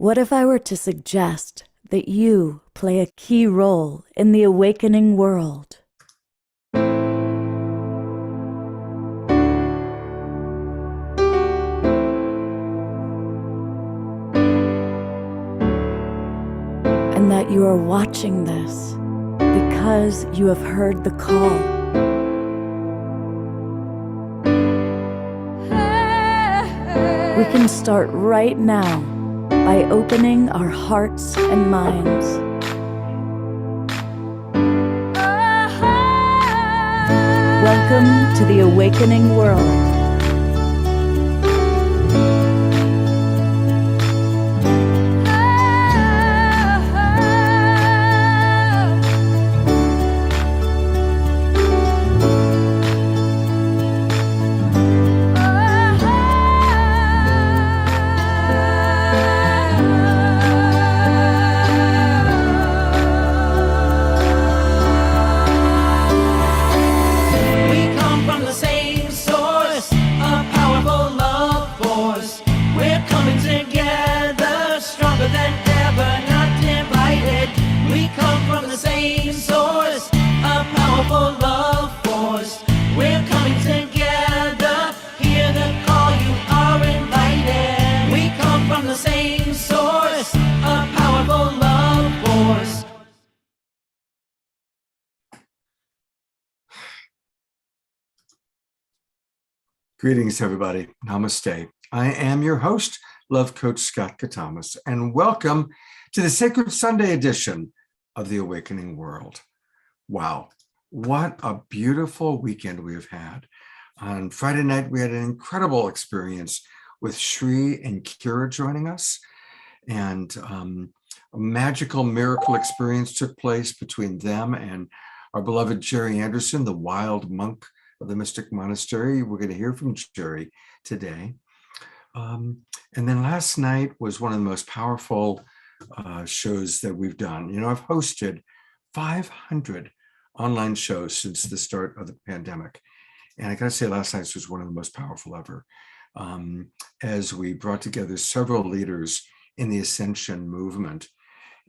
What if I were to suggest that you play a key role in the awakening world? And that you are watching this because you have heard the call. We can start right now by opening our hearts and minds. Welcome to the awakening world. Greetings, everybody. Namaste. I am your host, Love Coach Scott Katamas, and welcome to the Sacred Sunday edition of the Awakening World. Wow, what a beautiful weekend we have had. On Friday night, we had an incredible experience with Shri and Kira joining us, and a magical miracle experience took place between them and our beloved Jerry Anderson, the wild monk of the Mystic Monastery. We're going to hear from Jerry today. And then last night was one of the most powerful shows that we've done. You know, I've hosted 500 online shows since the start of the pandemic. And I got to say, last night's was one of the most powerful ever, as we brought together several leaders in the Ascension movement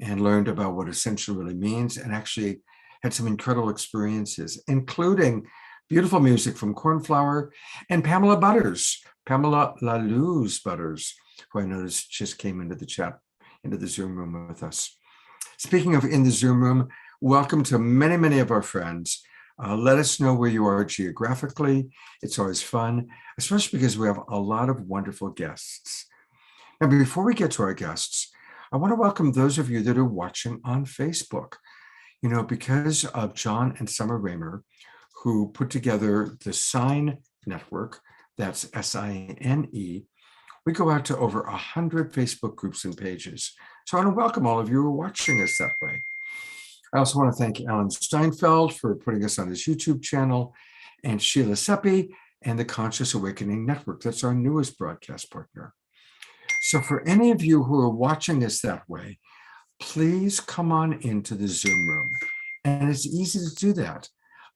and learned about what Ascension really means, and actually had some incredible experiences, including beautiful music from Cornflower and Pamela Butters, Pamela LaLuz Butters, who I noticed just came into the chat, into the Zoom room with us. Speaking of in the Zoom room, welcome to many, many of our friends. Let us know where you are geographically. It's always fun, especially because we have a lot of wonderful guests. Now, before we get to our guests, I want to welcome those of you that are watching on Facebook. You know, because of John and Summer Raymer, who put together the Sign Network, that's S-I-N-E, we go out to over 100 Facebook groups and pages. So I want to welcome all of you who are watching us that way. I also want to thank Alan Steinfeld for putting us on his YouTube channel, and Sheila Seppi and the Conscious Awakening Network. That's our newest broadcast partner. So for any of you who are watching us that way, please come on into the Zoom room. And it's easy to do that.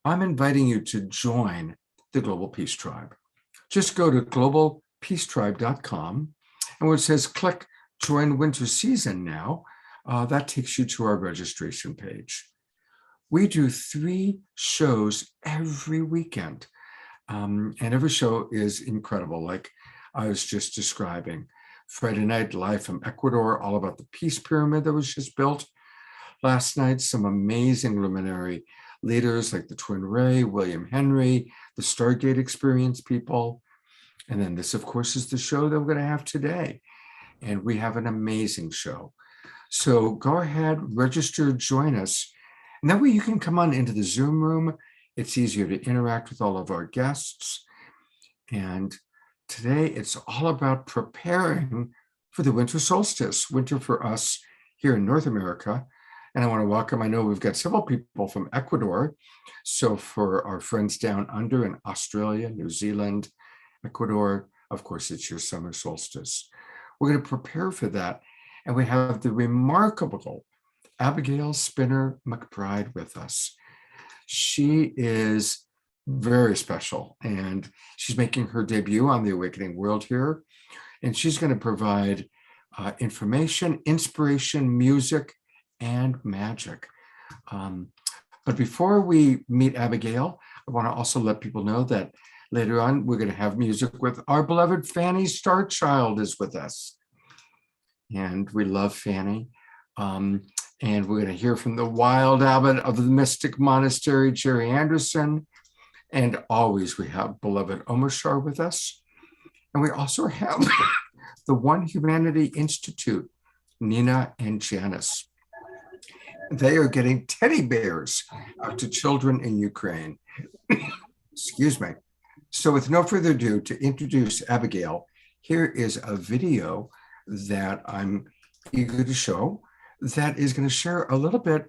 I'm inviting you to join the Global Peace Tribe. Just go to globalpeacetribe.com, and where it says click Join Winter Season Now, that takes you to our registration page. We do 3 shows every weekend, and every show is incredible, like I was just describing. Friday night, live from Ecuador, all about the peace pyramid that was just built. Last night, some amazing luminary leaders like the Twin Ray, William Henry, the Stargate Experience people. And then this, of course, is the show that we're going to have today. And we have an amazing show. So go ahead, register, join us. And that way you can come on into the Zoom room. It's easier to interact with all of our guests. And today, it's all about preparing for the winter solstice, winter for us here in North America. And I want to welcome, I know we've got several people from Ecuador. So for our friends down under in Australia, New Zealand, Ecuador, of course, it's your summer solstice. We're going to prepare for that. And we have the remarkable Abigail Spinner McBride with us. She is very special, and she's making her debut on the Awakening World here. And she's going to provide information, inspiration, music, and magic. But before we meet Abigail, I want to also let people know that later on, we're going to have music with our beloved Fanny Starchild is with us. And we love Fanny. And we're going to hear from the wild abbot of the Mystic Monastery, Jerry Anderson. And always we have beloved Omashar with us. And we also have the One Humanity Institute, Nina and Janice. They are getting teddy bears out to children in Ukraine. Excuse me. So with no further ado, to introduce Abigail, here is a video that I'm eager to show that is going to share a little bit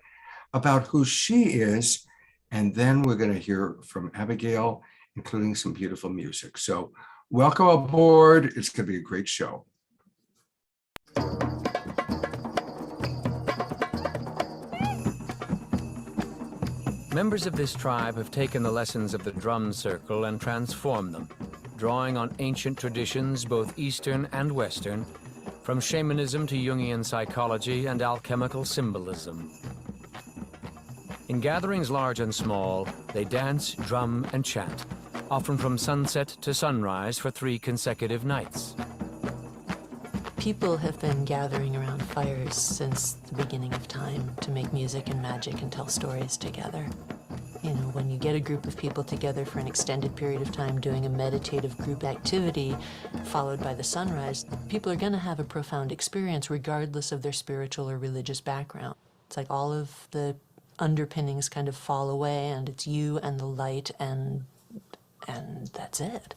about who she is. And then we're going to hear from Abigail, including some beautiful music. So welcome aboard. It's going to be a great show. Members of this tribe have taken the lessons of the drum circle and transformed them, drawing on ancient traditions, both Eastern and Western, from shamanism to Jungian psychology and alchemical symbolism. In gatherings large and small, they dance, drum, and chant, often from sunset to sunrise for 3 consecutive nights. People have been gathering around fires since the beginning of time to make music and magic and tell stories together. You know, when you get a group of people together for an extended period of time doing a meditative group activity followed by the sunrise, people are going to have a profound experience regardless of their spiritual or religious background. It's like all of the underpinnings kind of fall away and it's you and the light and that's it.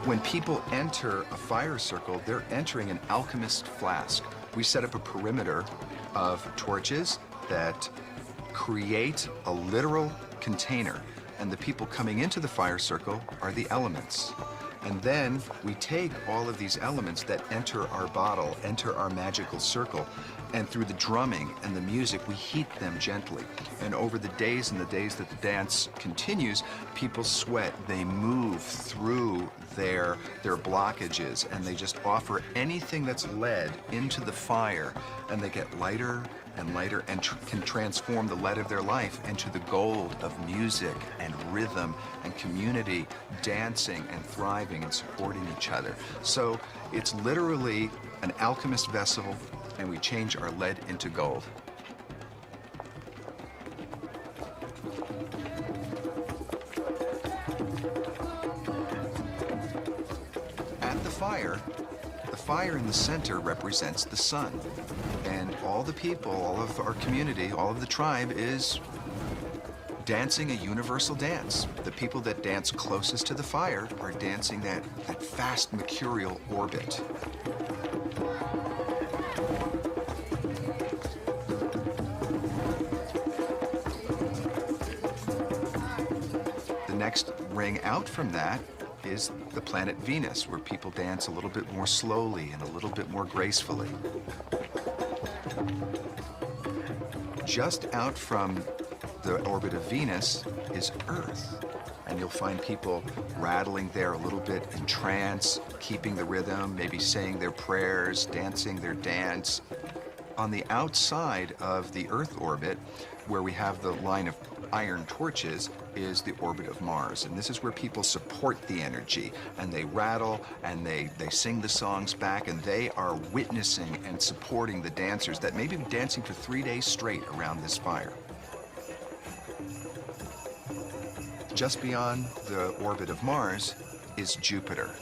When people enter a fire circle, they're entering an alchemist flask. We set up a perimeter of torches that create a literal container, and the people coming into the fire circle are the elements. And then we take all of these elements that enter our bottle, enter our magical circle, and through the drumming and the music, we heat them gently. And over the days and the days that the dance continues, people sweat, they move through their blockages, and they just offer anything that's lead into the fire, and they get lighter and lighter and can transform the lead of their life into the gold of music and rhythm and community, dancing and thriving and supporting each other. So it's literally an alchemist vessel, and we change our lead into gold. At the fire in the center represents the sun. And all the people, all of our community, all of the tribe is dancing a universal dance. The people that dance closest to the fire are dancing that fast mercurial orbit. The next ring out from that is the planet Venus, where people dance a little bit more slowly and a little bit more gracefully. Just out from the orbit of Venus is Earth, and you'll find people rattling there a little bit in trance, keeping the rhythm, maybe saying their prayers, dancing their dance. On the outside of the Earth orbit, where we have the line of iron torches, is the orbit of Mars. And this is where people support the energy, and they rattle and they sing the songs back, and they are witnessing and supporting the dancers that may be dancing for 3 days straight around this fire. Just beyond the orbit of Mars is Jupiter,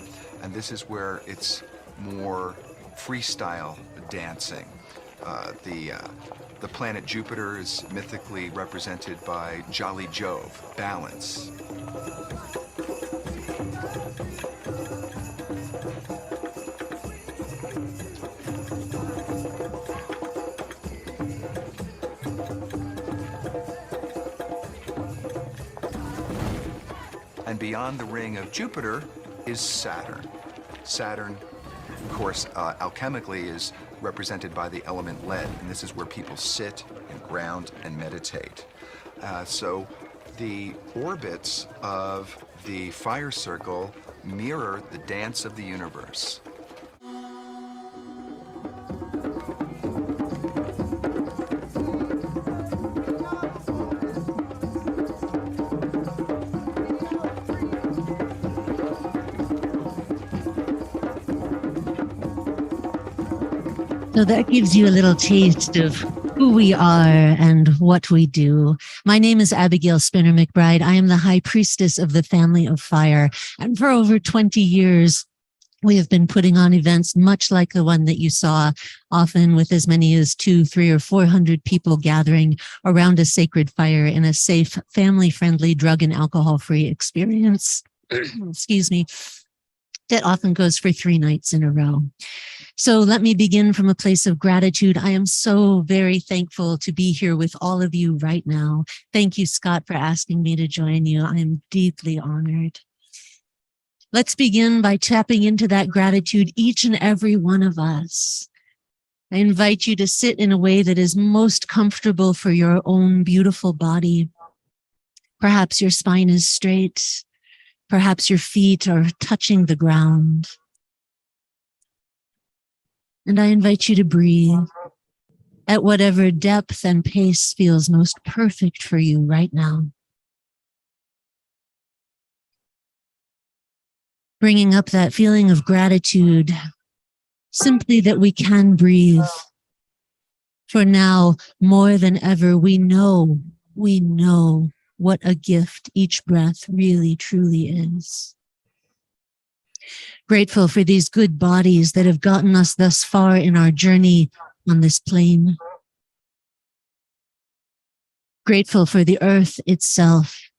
and this is where it's more freestyle dancing. The planet Jupiter is mythically represented by Jolly Jove, balance. And beyond the ring of Jupiter is Saturn. Saturn, of course, alchemically is represented by the element lead, and this is where people sit and ground and meditate. So the orbits of the fire circle mirror the dance of the universe. So that gives you a little taste of who we are and what we do. My name is Abigail Spinner McBride. I am the High Priestess of the Family of Fire. And for over 20 years, we have been putting on events much like the one that you saw, often with as many as 200, 300, or 400 people gathering around a sacred fire in a safe, family-friendly, drug and alcohol-free experience. Excuse me. That often goes for 3 nights in a row. So let me begin from a place of gratitude. I am so very thankful to be here with all of you right now. Thank you, Scott, for asking me to join you. I am deeply honored. Let's begin by tapping into that gratitude, each and every one of us. I invite you to sit in a way that is most comfortable for your own beautiful body. Perhaps your spine is straight. Perhaps your feet are touching the ground. And I invite you to breathe at whatever depth and pace feels most perfect for you right now. Bringing up that feeling of gratitude, simply that we can breathe. For now, more than ever, we know what a gift each breath really, truly is. Grateful for these good bodies that have gotten us thus far in our journey on this plane. Grateful for the earth itself,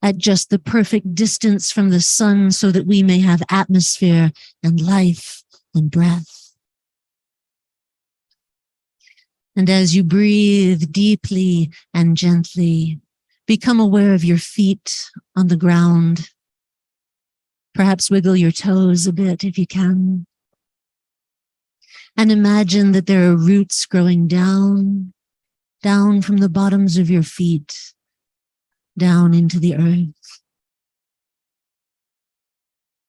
at just the perfect distance from the sun so that we may have atmosphere and life and breath. And as you breathe deeply and gently, become aware of your feet on the ground. Perhaps wiggle your toes a bit if you can. And imagine that there are roots growing down from the bottoms of your feet, down into the earth.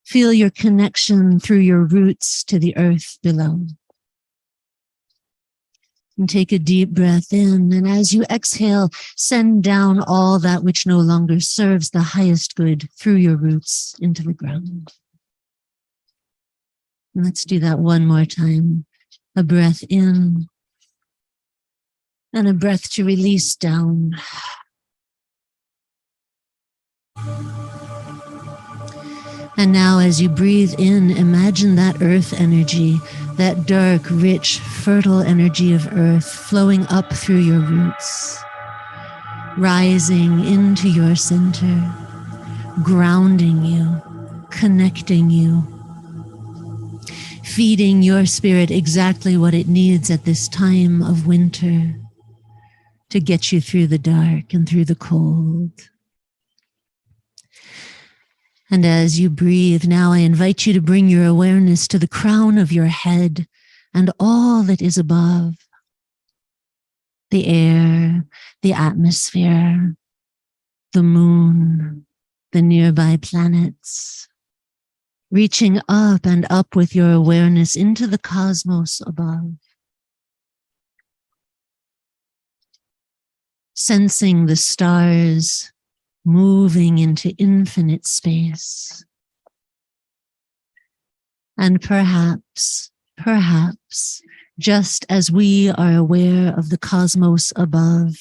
Feel your connection through your roots to the earth below. And take a deep breath in, and as you exhale, send down all that which no longer serves the highest good through your roots into the ground. And let's do that one more time. A breath in, and a breath to release down. And now as you breathe in, imagine that earth energy, that dark, rich, fertile energy of earth flowing up through your roots, rising into your center, grounding you, connecting you, feeding your spirit exactly what it needs at this time of winter to get you through the dark and through the cold. And as you breathe, now I invite you to bring your awareness to the crown of your head and all that is above. The air, the atmosphere, the moon, the nearby planets. Reaching up and up with your awareness into the cosmos above. Sensing the stars moving into infinite space. And perhaps, just as we are aware of the cosmos above,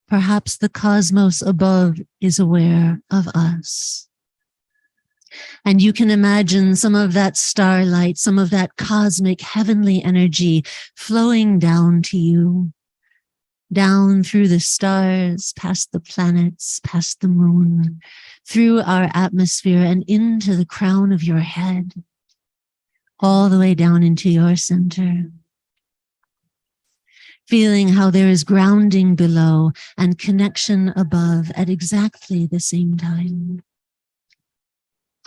perhaps the cosmos above is aware of us. And you can imagine some of that starlight, some of that cosmic heavenly energy flowing down to you. Down through the stars, past the planets, past the moon, through our atmosphere and into the crown of your head, all the way down into your center. Feeling how there is grounding below and connection above at exactly the same time.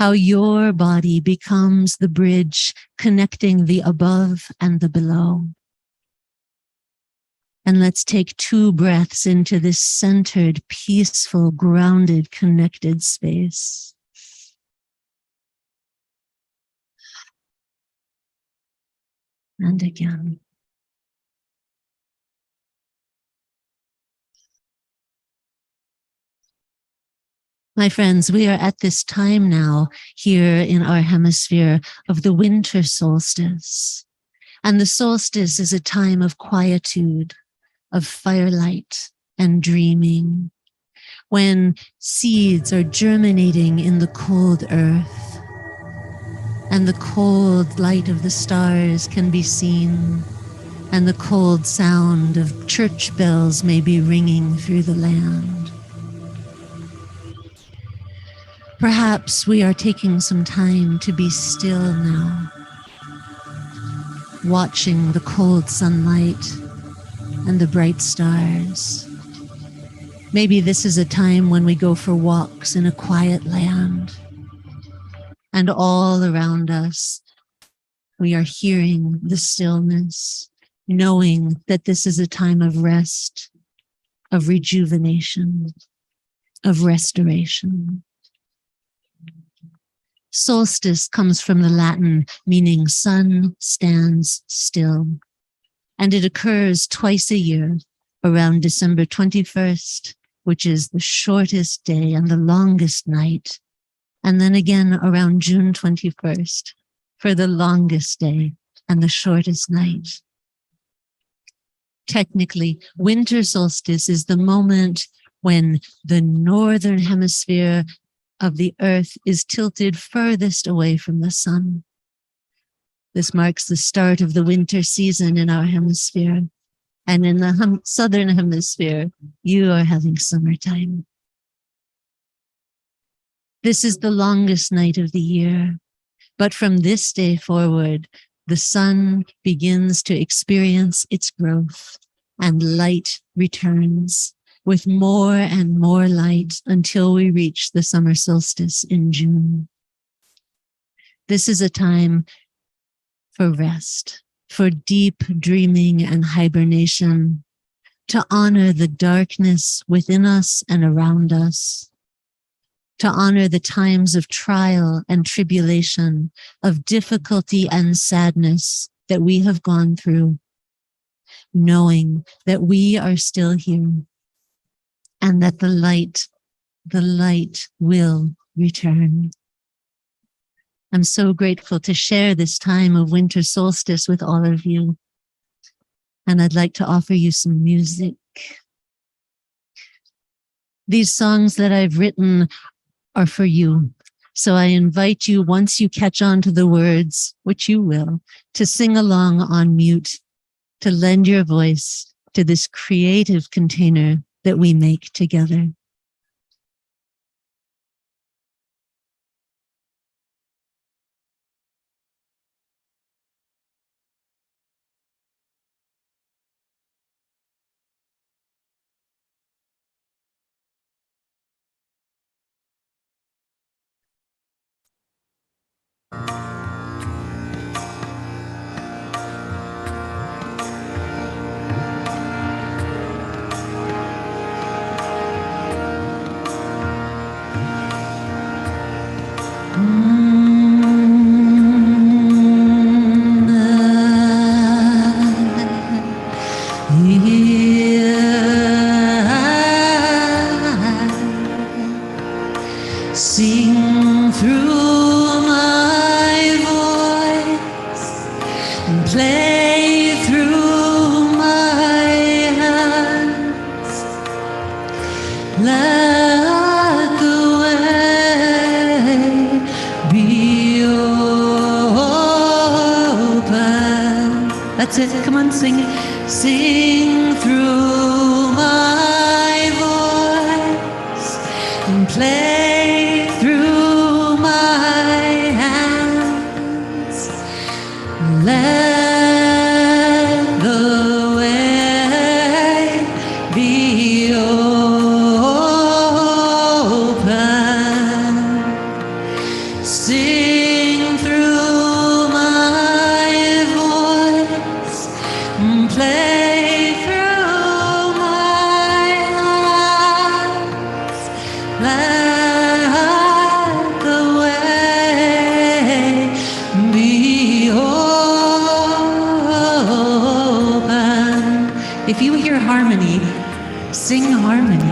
how your body becomes the bridge connecting the above and the below. And let's take 2 breaths into this centered, peaceful, grounded, connected space. And again. My friends, we are at this time now here in our hemisphere of the winter solstice. And the solstice is a time of quietude, of firelight and dreaming, when seeds are germinating in the cold earth and the cold light of the stars can be seen and the cold sound of church bells may be ringing through the land. Perhaps we are taking some time to be still now, watching the cold sunlight and the bright stars. Maybe this is a time when we go for walks in a quiet land, and all around us, we are hearing the stillness, knowing that this is a time of rest, of rejuvenation, of restoration. Solstice comes from the Latin meaning sun stands still, and it occurs twice a year around December 21st, which is the shortest day and the longest night, and then again around June 21st for the longest day and the shortest night. Technically, winter solstice is the moment when the northern hemisphere of the earth is tilted furthest away from the sun. This marks the start of the winter season in our hemisphere. And in the southern hemisphere, you are having summertime. This is the longest night of the year. But from this day forward, the sun begins to experience its growth and light returns with more and more light until we reach the summer solstice in June. This is a time for rest, for deep dreaming and hibernation, to honor the darkness within us and around us, to honor the times of trial and tribulation, of difficulty and sadness that we have gone through, knowing that we are still here and that the light will return. I'm so grateful to share this time of winter solstice with all of you. And I'd like to offer you some music. These songs that I've written are for you. So I invite you, once you catch on to the words, which you will, to sing along on mute, to lend your voice to this creative container that we make together. Sing through my voice and play through my hands. Let the way be open. That's it. Come on, sing it. Sing through my voice and play through my hands. Let the way be open. play through my hands. Let the way be open. If you hear harmony, sing harmony.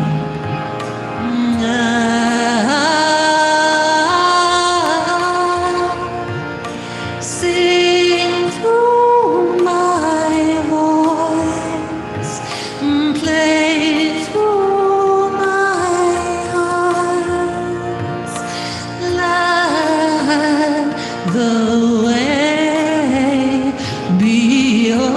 Sing through my voice, play through my heart. Let the way be open.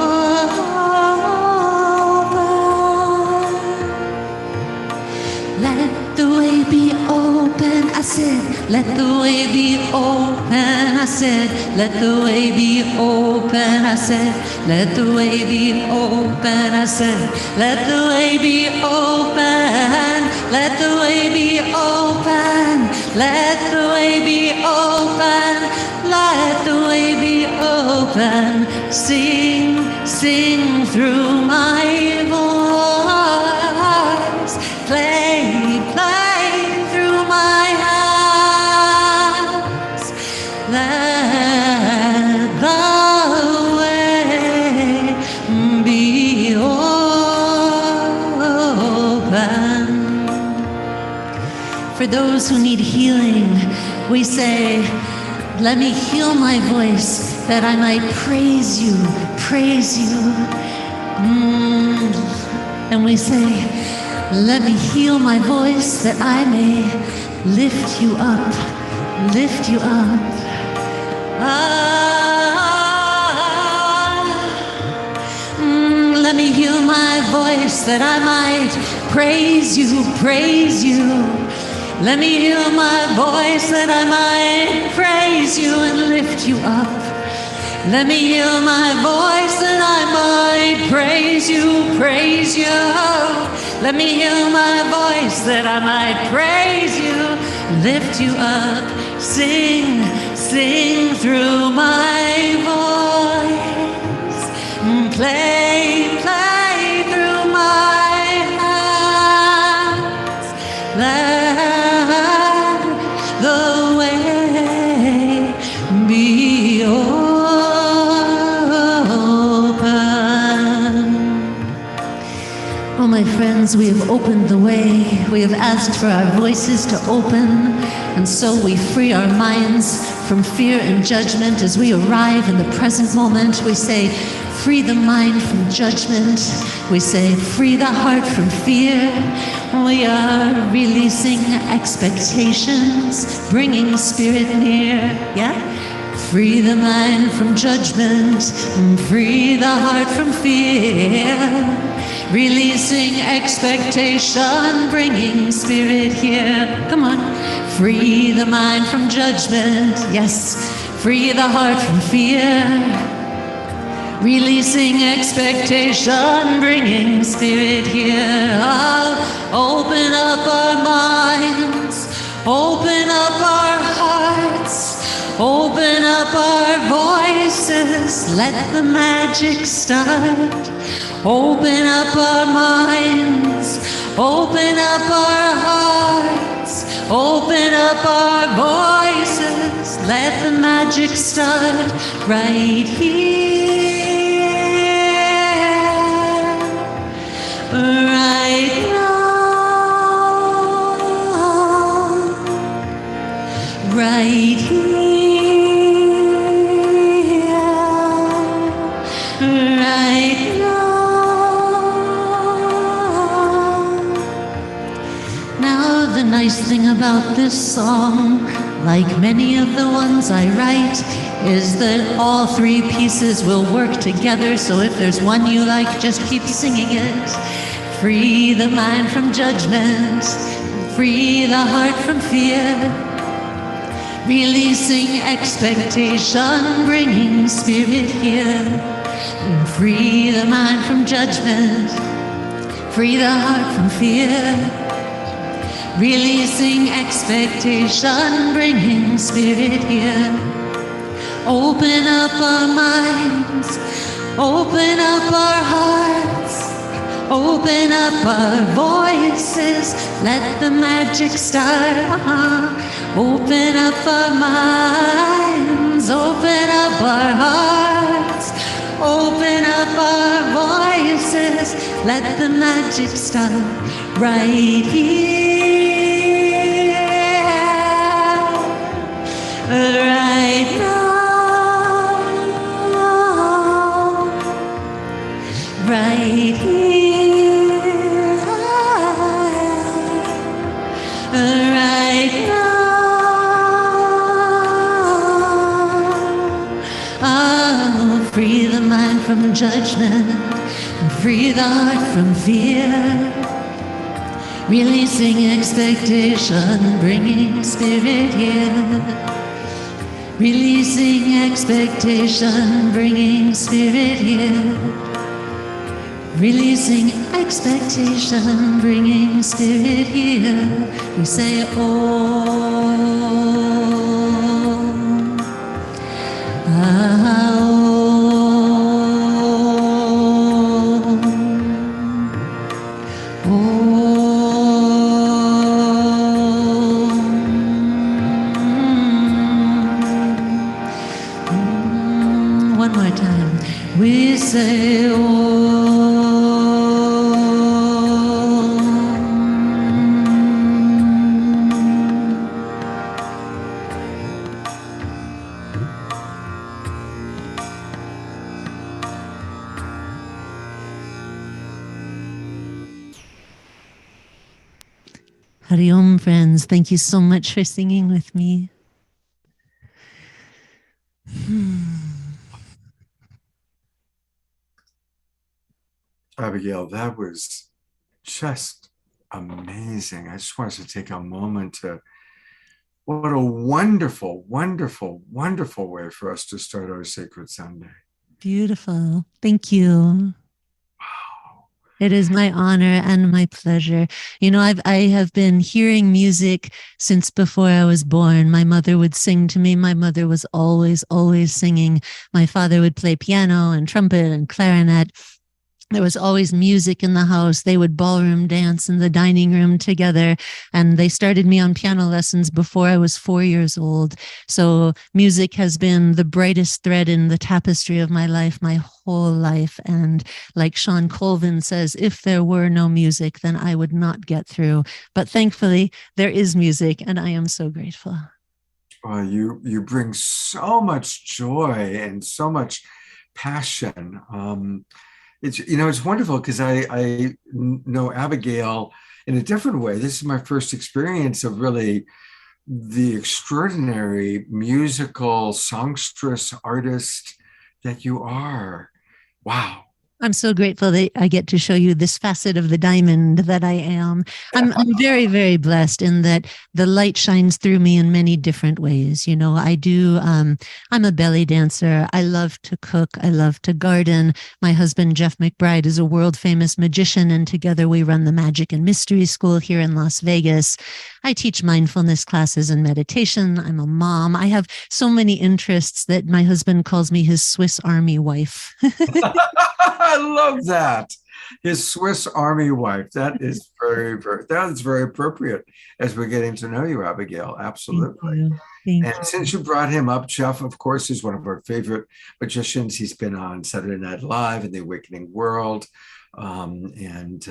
Let the way be open, I said. Let the way be open, I said. Let the way be open, I said. Let the way be open, I said. Let the way be open. Let the way be open. Let the way be open. Let the way be open. Sing, sing through my voice. Play, play through my hands. Let the way be open. For those who need healing, we say, let me heal my voice that I might praise you, praise you. And we say, let me heal my voice that I may lift you up, lift you up. Let me heal my voice that I might praise you, praise you. Let me heal my voice that I might praise you and lift you up. Let me heal my voice that I might praise you, praise you. Let me heal my voice that I might praise you, lift you up. Sing, sing through my voice. Play, play through my hands. Let the way be open. Oh, my friends, we have opened the way. We have asked for our voices to open, and so we free our minds from fear and judgment as we arrive in the present moment. We say, free the mind from judgment. We say, free the heart from fear. We are releasing expectations, bringing spirit near. Yeah? Free the mind from judgment, free the heart from fear. Releasing expectation, bringing spirit here. Come on. Free the mind from judgment, yes. Free the heart from fear. Releasing expectation, bringing spirit here. Oh, open up our minds, open up our hearts, open up our voices, let the magic start. Open up our minds, open up our hearts, open up our voices, let the magic start right here, right now, right here, right now. Now the nice thing about this song, like many of the ones I write, is that all three pieces will work together. So if there's one you like, just keep singing it. Free the mind from judgment, free the heart from fear. Releasing expectation, bringing spirit here. Free the mind from judgment, free the heart from fear. Releasing expectation, bringing spirit here. Open up our minds, Open up our hearts, open up our voices, let the magic start. Open up our minds, open up our hearts, open up our voices, let the magic start right here, right now. Right here, right now. Oh, free the mind from judgment, and free the heart from fear. Releasing expectation, bringing spirit here. Releasing expectation, bringing spirit here. Releasing expectation, bringing spirit here. We say, oh, ah, oh, oh. One more time. We say, oh. Hari Om, friends. Thank you so much for singing with me. Abigail, that was just amazing. I just wanted to take a moment to, what a wonderful, wonderful, wonderful way for us to start our Sacred Sunday. Beautiful. Thank you. It is my honor and my pleasure. You know, I have been hearing music since before I was born. My mother would sing to me. My mother was always, always singing. My father would play piano and trumpet and clarinet. There was always music in the house. They would ballroom dance in the dining room together. And they started me on piano lessons before I was 4 years old. So music has been the brightest thread in the tapestry of my life, my whole life. And like Sean Colvin says, if there were no music, then I would not get through. But thankfully, there is music, and I am so grateful. You bring so much joy and so much passion. It's wonderful because I know Abigail in a different way. This is my first experience of really the extraordinary musical songstress artist that you are. Wow. I'm so grateful that I get to show you this facet of the diamond that I am. I'm very, very blessed in that the light shines through me in many different ways. You know, I'm a belly dancer. I love to cook. I love to garden. My husband, Jeff McBride, is a world famous magician, and together we run the Magic and Mystery School here in Las Vegas. I teach mindfulness classes and meditation. I'm a mom. I have so many interests that my husband calls me his Swiss Army wife. I love that. His Swiss Army wife. That is very appropriate as we're getting to know you, Abigail. Absolutely. Thank you. Since you brought him up, Jeff, of course, is one of our favorite magicians. He's been on Saturday Night Live and The Awakening World. And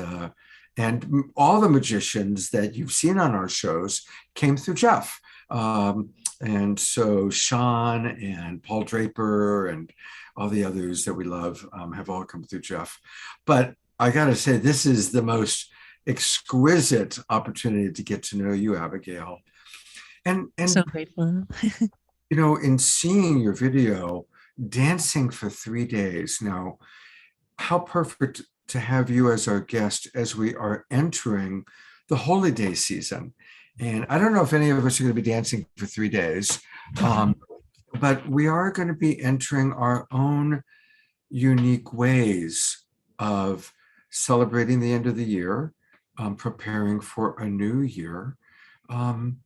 all the magicians that you've seen on our shows came through Jeff. And so Sean and Paul Draper and all the others that we love have all come through Jeff. But I got to say, this is the most exquisite opportunity to get to know you, Abigail. And so grateful. In seeing your video, dancing for 3 days. Now, how perfect to have you as our guest as we are entering the Holy Day season. And I don't know if any of us are going to be dancing for 3 days. But we are going to be entering our own unique ways of celebrating the end of the year, preparing for a new year. And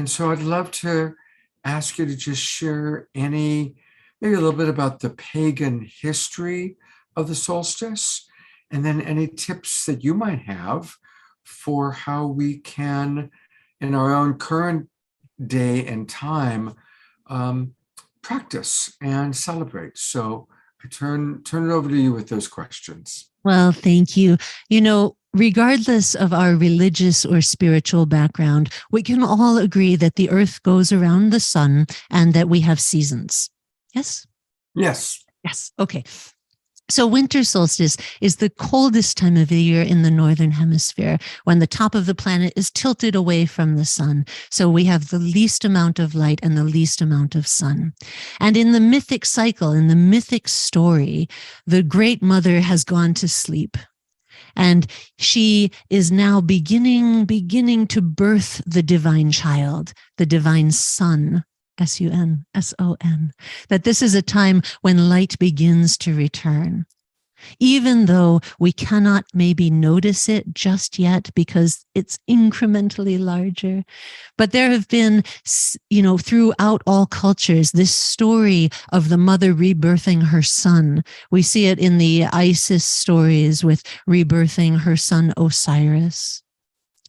so I'd love to ask you to just share maybe maybe a little bit about the pagan history of the solstice, and then any tips that you might have for how we can, in our own current day and time, practice and celebrate. So I turn it over to you with those questions. Well, thank you. You know, regardless of our religious or spiritual background, we can all agree that the earth goes around the sun and that we have seasons. Yes? Yes. Yes. Okay. So winter solstice is the coldest time of the year in the northern hemisphere, when the top of the planet is tilted away from the sun. So we have the least amount of light and the least amount of sun. And in the mythic cycle, in the mythic story, the great mother has gone to sleep. And she is now beginning to birth the divine child, the divine son. S-U-N, S-O-N, that this is a time when light begins to return. Even though we cannot maybe notice it just yet because it's incrementally larger. But there have been, throughout all cultures, this story of the mother rebirthing her son. We see it in the Isis stories with rebirthing her son Osiris.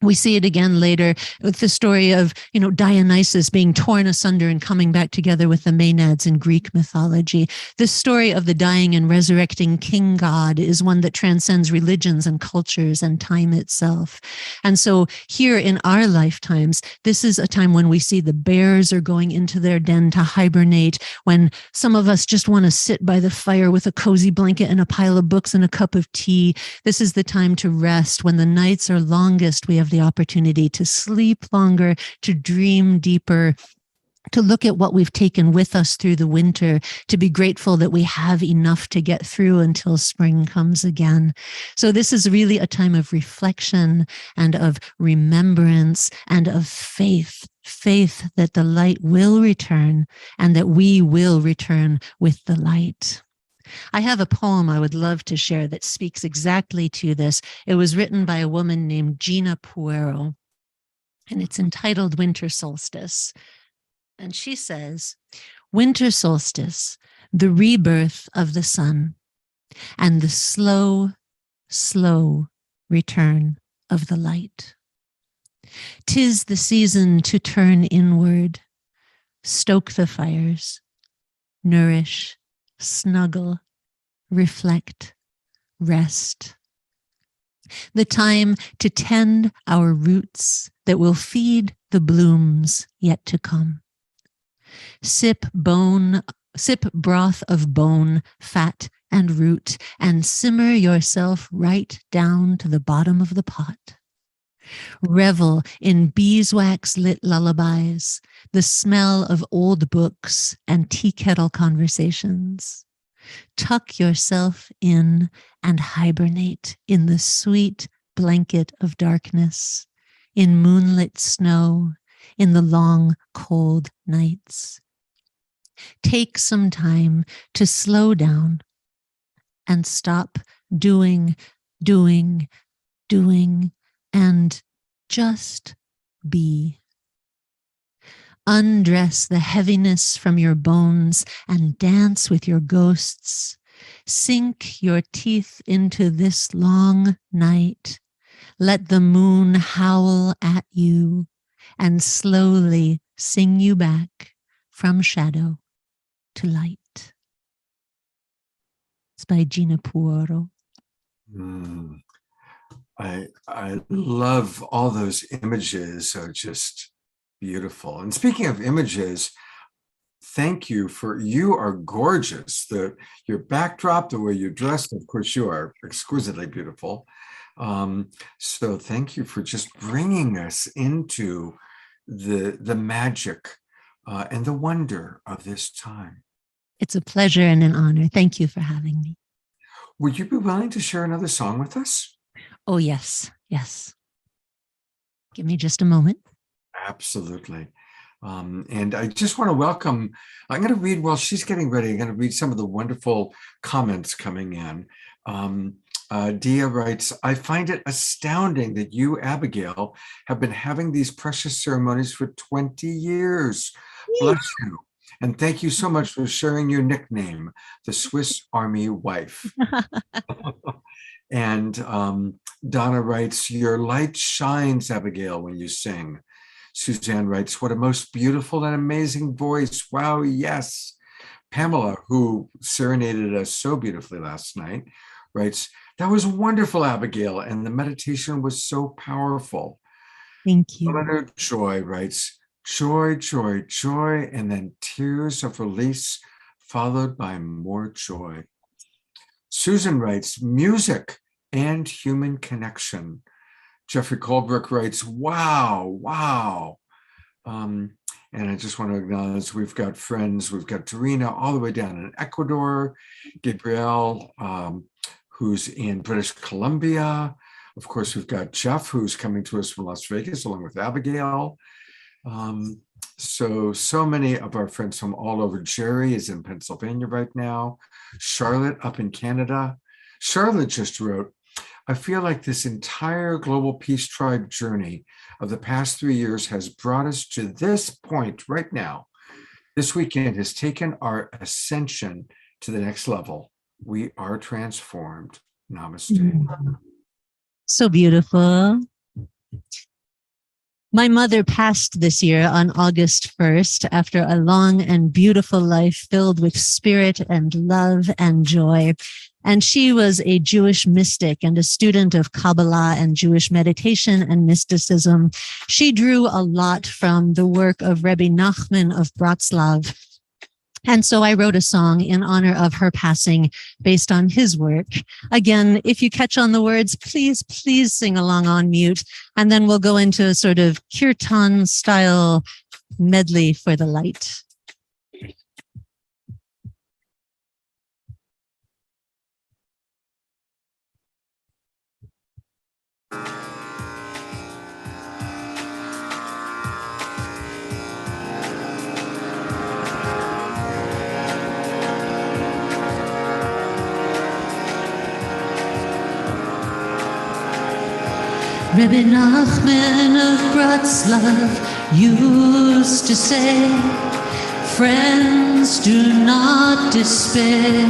We see it again later with the story of, Dionysus being torn asunder and coming back together with the Maenads in Greek mythology. This story of the dying and resurrecting king god is one that transcends religions and cultures and time itself. And so here in our lifetimes, this is a time when we see the bears are going into their den to hibernate, when some of us just want to sit by the fire with a cozy blanket and a pile of books and a cup of tea. This is the time to rest. When the nights are longest, we have the opportunity to sleep longer, to dream deeper, to look at what we've taken with us through the winter, to be grateful that we have enough to get through until spring comes again. So this is really a time of reflection and of remembrance and of faith that the light will return and that we will return with the light. I have a poem I would love to share that speaks exactly to this. It was written by a woman named Gina Puero, and it's entitled Winter Solstice. And she says, winter solstice, the rebirth of the sun, and the slow, slow return of the light. 'Tis the season to turn inward, stoke the fires, nourish, snuggle, reflect, rest. The time to tend our roots that will feed the blooms yet to come. Sip broth of bone, fat, and root, and simmer yourself right down to the bottom of the pot. Revel in beeswax lit lullabies, the smell of old books and tea kettle conversations. Tuck yourself in and hibernate in the sweet blanket of darkness, in moonlit snow, in the long, cold nights. Take some time to slow down and stop doing, and just be. Undress the heaviness from your bones and dance with your ghosts. Sink your teeth into this long night. Let the moon howl at you and slowly sing you back from shadow to light. It's by Gina Puero. I love all those images, are just beautiful. And speaking of images, thank you you are gorgeous. Your backdrop, the way you dressed, of course, you are exquisitely beautiful. So thank you for just bringing us into the magic and the wonder of this time. It's a pleasure and an honor. Thank you for having me. Would you be willing to share another song with us? Oh, yes. Give me just a moment. Absolutely. And I just want to welcome, I'm going to read while she's getting ready, I'm going to read some of the wonderful comments coming in. Dia writes, I find it astounding that you, Abigail, have been having these precious ceremonies for 20 years. Bless you. And thank you so much for sharing your nickname, the Swiss Army Wife. And Donna writes, your light shines, Abigail, when you sing. Suzanne writes, what a most beautiful and amazing voice. Wow, yes. Pamela, who serenaded us so beautifully last night, writes, that was wonderful, Abigail, and the meditation was so powerful. Thank you. Leonard Joy writes, joy, joy, joy, and then tears of release, followed by more joy. Susan writes, music and human connection. Jeffrey Colbrook writes, wow, wow. And I just want to acknowledge we've got friends, we've got Tarina all the way down in Ecuador, Gabrielle, who's in British Columbia. Of course, we've got Jeff, who's coming to us from Las Vegas, along with Abigail. So many of our friends from all over. Jerry is in Pennsylvania right now. Charlotte up in Canada. Charlotte just wrote, I feel like this entire Global Peace Tribe journey of the past 3 years has brought us to this point right now. This weekend has taken our ascension to the next level. We are transformed. Namaste. So beautiful. My mother passed this year on August 1st after a long and beautiful life filled with spirit and love and joy. And she was a Jewish mystic and a student of Kabbalah and Jewish meditation and mysticism. She drew a lot from the work of Rebbe Nachman of Bratslav. And so I wrote a song in honor of her passing based on his work. Again, if you catch on the words, please sing along on mute. And then we'll go into a sort of kirtan style medley for the light. Rebbe Nachman of Bratslav used to say, friends, do not despair.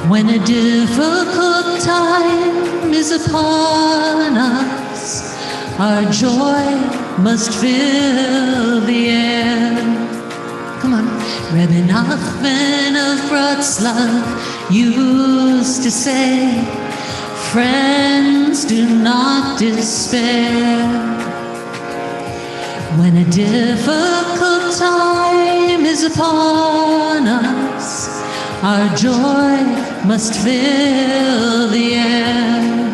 When a difficult time is upon us, our joy must fill the air. Come on. Rebbe Nachman of Bratslav used to say, friends, do not despair. When a difficult time is upon us, our joy must fill the air.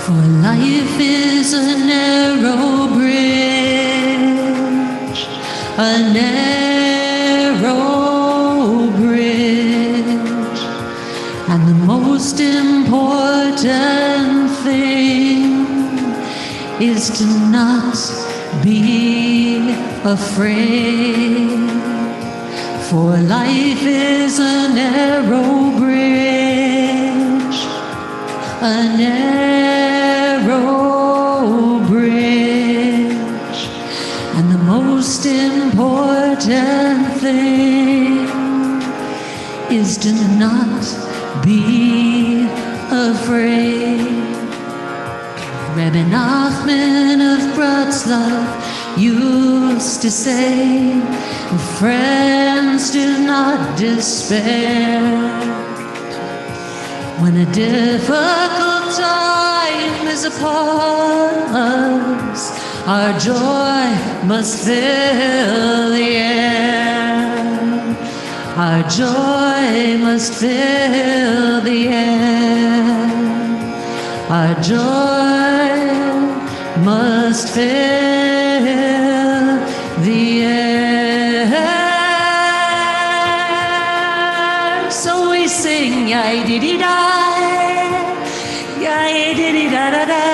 For life is a narrow bridge, a narrow bridge, and the most important thing is to not be afraid. For life is a narrow bridge, a narrow bridge, and the most important thing is to not be afraid. Rebbe Nachman of Bratslav used to say, friends, do not despair. When a difficult time is upon us, our joy must fill the air. Our joy must fill the air. Our joy must fill the air. So we sing, yai di di da, yai di di da da da,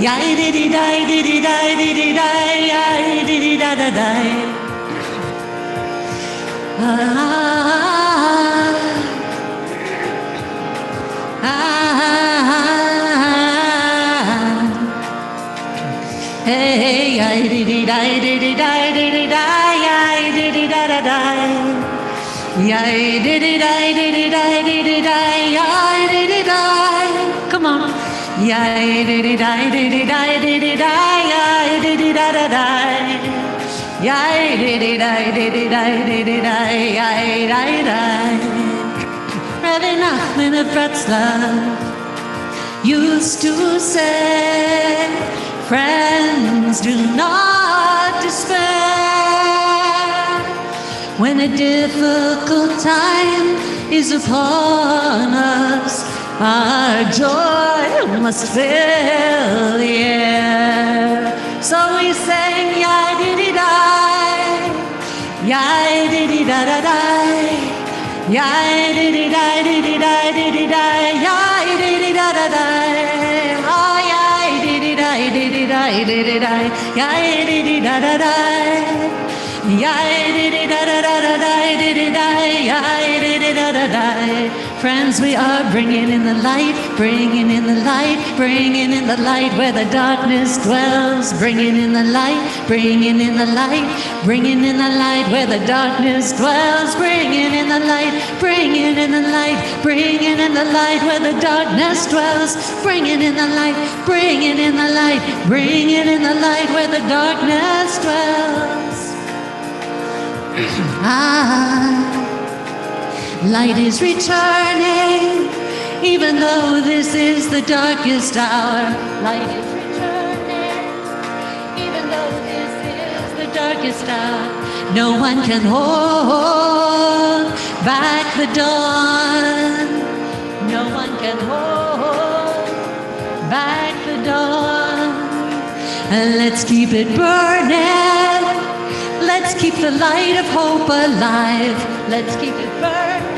yai di di da di di da di di da, yai di di da da da. Hey, I did it, I did it, I did Yay, did it, I did it, I did it, I did it, I. Come on. Yay, did it, I did it, I did it, I did it, I did it. Yay, did it, I did it, I did it, I. Rabbi Nachman of Bratslav used to say, friends, do not despair. When a difficult time is upon us, our joy must fill the air. So we sang, yai-di-di-di, yai-di-di-da-da-di, yai-di-di-di-di-di-di-di-di, yai-di-di-da-da-di, oh, yai-di-di-di-di-di-di-di-di, yai-di-di-da-da-di, yai-di-di-da-da-da-di-di-di, friends, we are bringing in the light, bringing in the light, bringing in the light where the darkness dwells. Bringing in the light, bringing in the light, bringing in the light where the darkness dwells. Bringing in the light, bringing in the light, bringing in the light where the darkness dwells. Bringing in the light, bringing in the light, bringing in the light where the darkness dwells. Light is returning, even though this is the darkest hour. Light is returning, even though this is the darkest hour. No one can hold back the dawn. No one can hold back the dawn. And let's keep it burning. Let's keep the light of hope alive. Let's keep it burning.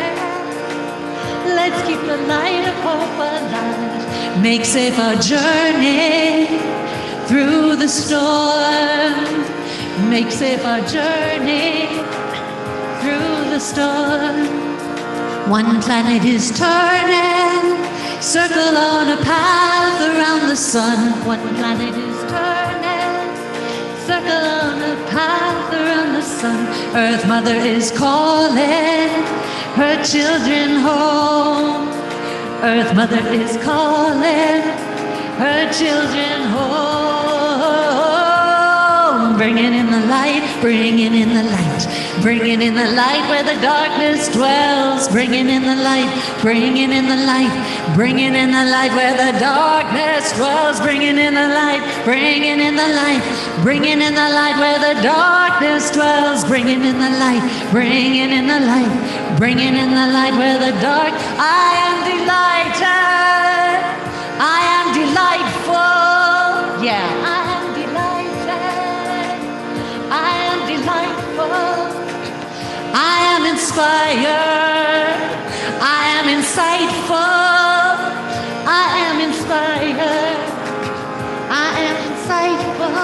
Let's keep the light of hope alive. Make safe our journey through the storm. Make safe our journey through the storm. One planet is turning, circle on a path around the sun. One planet is turning, circle on a path around the sun. Earth Mother is calling her children home. Earth Mother is calling her children home. Bringing in the light, bringing in the light, bringing in the light where the darkness dwells. Bringing in the light, bringing in the light, bringing in the light where the darkness dwells. Bringing in the light, bringing in the light, bringing in the light where the darkness dwells. Bringing in the light, bringing in the light, bringing in the light where the dark. I am delighted, I am delightful, yeah, I am delighted, I am delightful, I am inspired, I am insightful, I am inspired, I am insightful,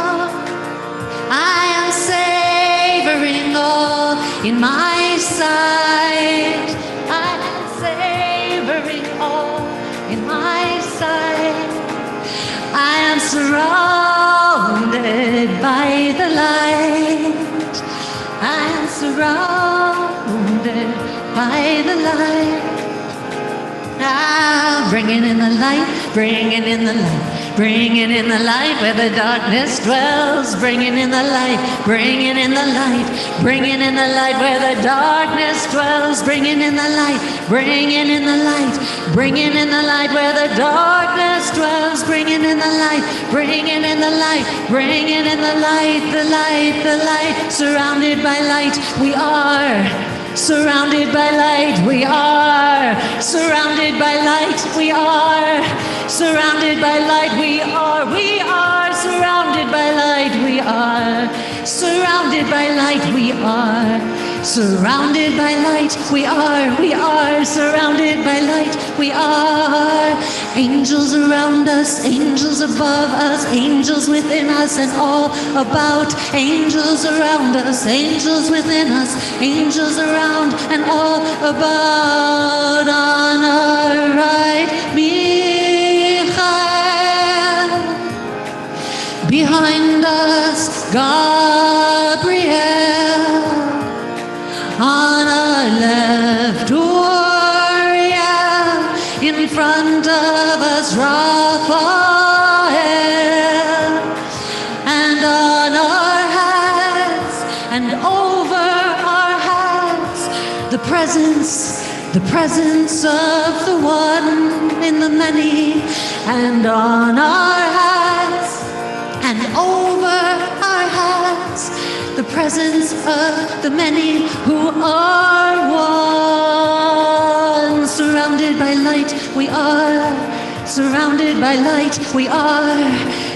I am savoring all in my sight. I am savoring all in my sight. I am surrounded by the light. I am surrounded by the light. Bringing in the light, bringing in the light. Bringing in the light where the darkness dwells. Bringing in the light, bringing in the light, bringing in the light where the darkness dwells. Bringing in the light, bringing in the light, bringing in the light where the darkness dwells. Bringing in the light, bringing in the light, bringing in the light, the light, the light. Surrounded by light, we are. Surrounded by light, we are. Surrounded by light, we are. Surrounded by light, we are. We are surrounded by light, we are. Surrounded by light, we are. Surrounded by light, we are. We are surrounded by light, we are. Angels around us, angels above us, angels within us and all about. Angels around us, angels within us, angels around and all about. On our right, Michael. Behind us, Gabriel. On our left, front of us, Raphael, and on our hats and over our hats, the presence of the one in the many, and on our hats and over our hats, the presence of the many who are one. Surrounded by light, we are. Surrounded by light, we are.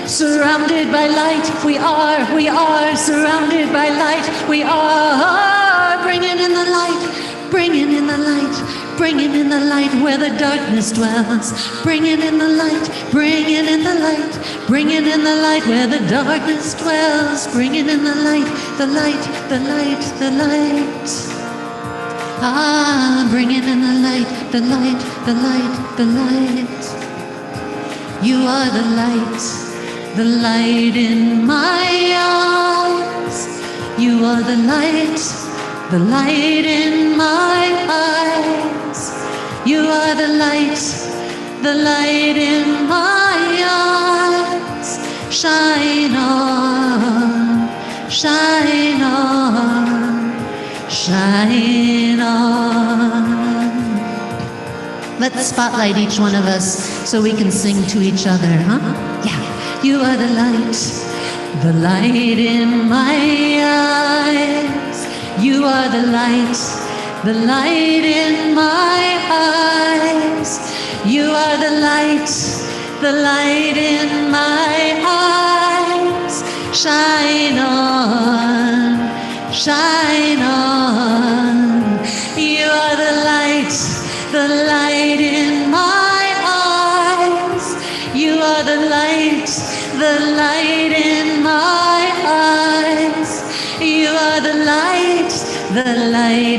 Surrounded by light, we are. We are surrounded by light, we are. Bringing in the light, bringing in the light, bringing in the light where the darkness dwells. Bringing in the light, bringing in the light, bringing in the light where the darkness dwells. Bringing in the light, the light, the light, the light. Ah, bringing in the light, the light, the light, the light. You are the light in my eyes. You are the light in my eyes. You are the light in my eyes. Shine on, shine on, shine on. Let's spotlight each one of us so we can sing to each other, huh? Yeah. You are the light in my eyes. You are the light in my eyes. You are the light in my eyes. Shine on, shine on. You are the light in my eyes. You are the light in my eyes. You are the light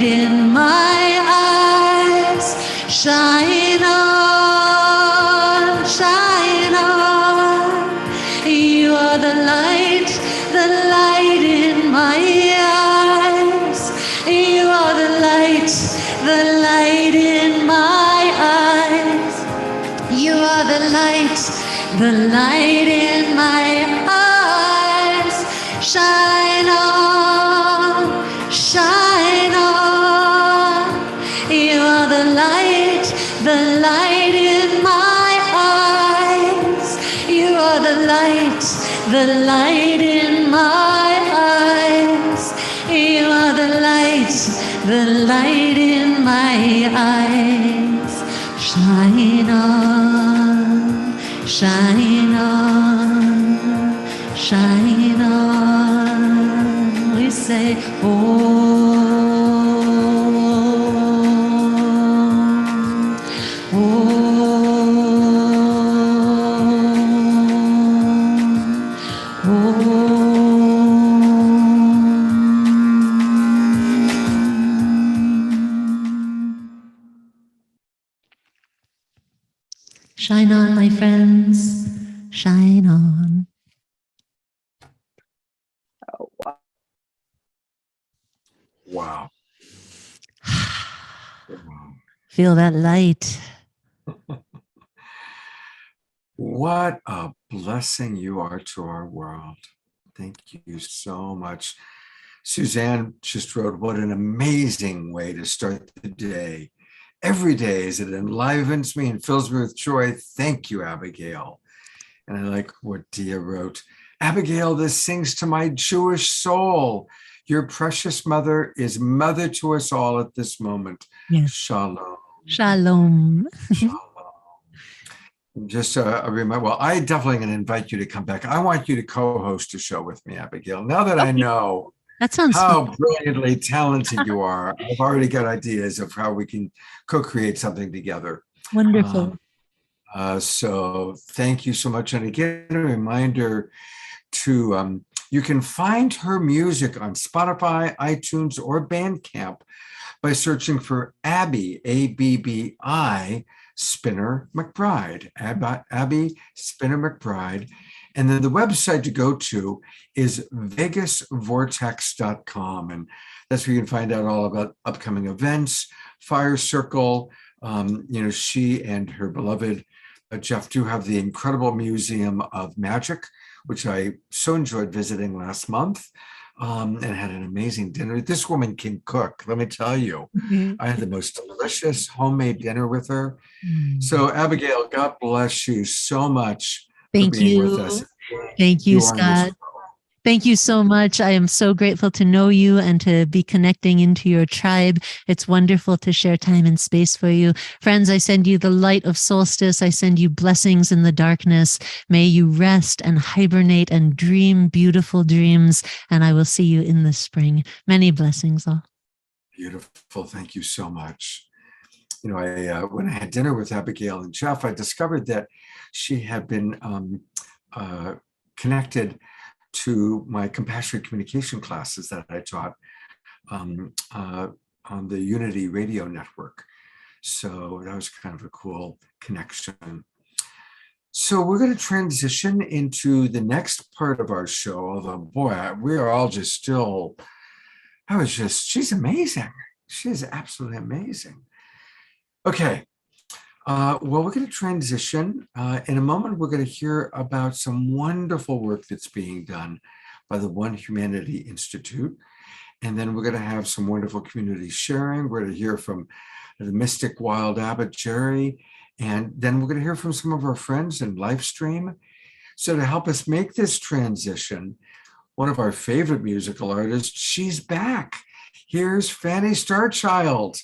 in my eyes. Shine on, shine on. You are the light in my eyes. You are the light in my eyes. You are the light in my eyes. Shine on, shine on. You are the light in my eyes. You are the light in my eyes. You are the light in my eyes. Shine on, shine on, shine on. We say, oh, shine on, my friends, shine on. Wow. Feel that light. What a blessing you are to our world. Thank you so much. Suzanne just wrote, what an amazing way to start the day. Every day as it enlivens me and fills me with joy. Thank you, Abigail. And I like what Dia wrote. Abigail, this sings to my Jewish soul. Your precious mother is mother to us all at this moment. Yes. Shalom. Shalom. Shalom. Just a reminder, well, I definitely going to invite you to come back. I want you to co-host a show with me, Abigail. Now that I know that sounds how fun. brilliantly talented you are, I've already got ideas of how we can co-create something together. Wonderful. So thank you so much. And again, a reminder to, you can find her music on Spotify, iTunes, or Bandcamp by searching for Abby, A-B-B-I, Spinner McBride, Abby Spinner McBride. And then the website to go to is vegasvortex.com. And that's where you can find out all about upcoming events, Fire Circle, She and her beloved Jeff do have the incredible Museum of Magic, which I so enjoyed visiting last month, and had an amazing dinner. This woman can cook, let me tell you. I had the most delicious homemade dinner with her. So, Abigail, God bless you so much for Thank being with you. us. Thank you, are in this Scott. Thank you so much. I am so grateful to know you and to be connecting into your tribe. It's wonderful to share time and space for you. Friends, I send you the light of solstice. I send you blessings in the darkness. May you rest and hibernate and dream beautiful dreams. And I will see you in the spring. Many blessings all. Beautiful. Thank you so much. When I had dinner with Abigail and Jeff, I discovered that she had been connected to my compassionate communication classes that I taught on the Unity Radio Network. So that was kind of a cool connection. So we're going to transition into the next part of our show, although, boy, we are all just still, she's amazing. She is absolutely amazing. Okay. Well, we're going to transition. In a moment, we're going to hear about some wonderful work that's being done by the One Humanity Institute. And then we're going to have some wonderful community sharing. We're going to hear from the Mystic Wild Abbot, Jerry. And then we're going to hear from some of our friends in Livestream. So to help us make this transition, one of our favorite musical artists, she's back. Here's Fanny Starchild.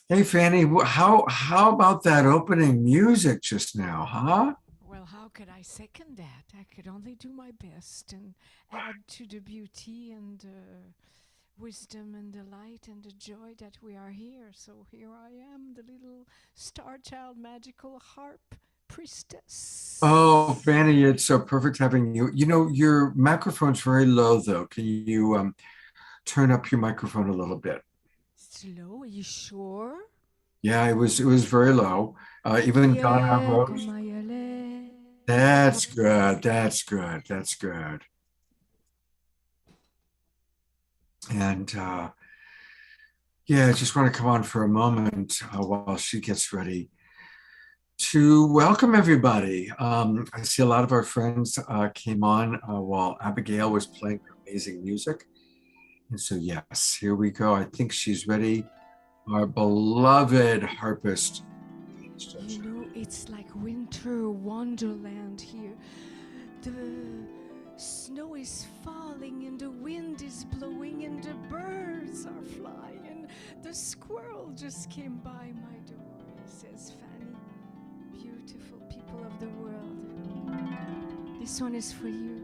Hey, Fanny, how about that opening music just now, huh? Well, how could I second that? I could only do my best and add to the beauty and wisdom and delight and the joy that we are here. So here I am, the little star child magical harp priestess. Oh, Fanny, it's so perfect having you. Your microphone's very low, though. Can you turn up your microphone a little bit? Slow, are you sure? Yeah, it was very low. Even Donna Rose. That's good. That's good. That's good. And I just want to come on for a moment while she gets ready to welcome everybody. I see a lot of our friends came on while Abigail was playing amazing music. And so, yes, here we go. I think she's ready. Our beloved harpist. It's like winter wonderland here. The snow is falling and the wind is blowing and the birds are flying and the squirrel just came by my door, says Fanny. Beautiful people of the world. This one is for you.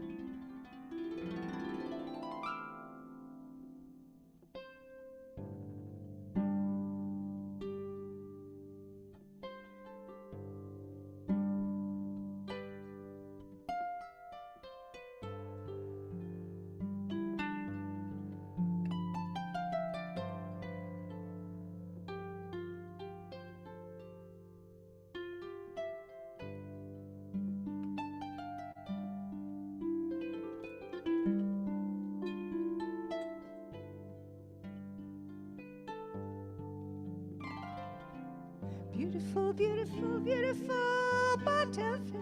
Beautiful, beautiful, beautiful butterfly.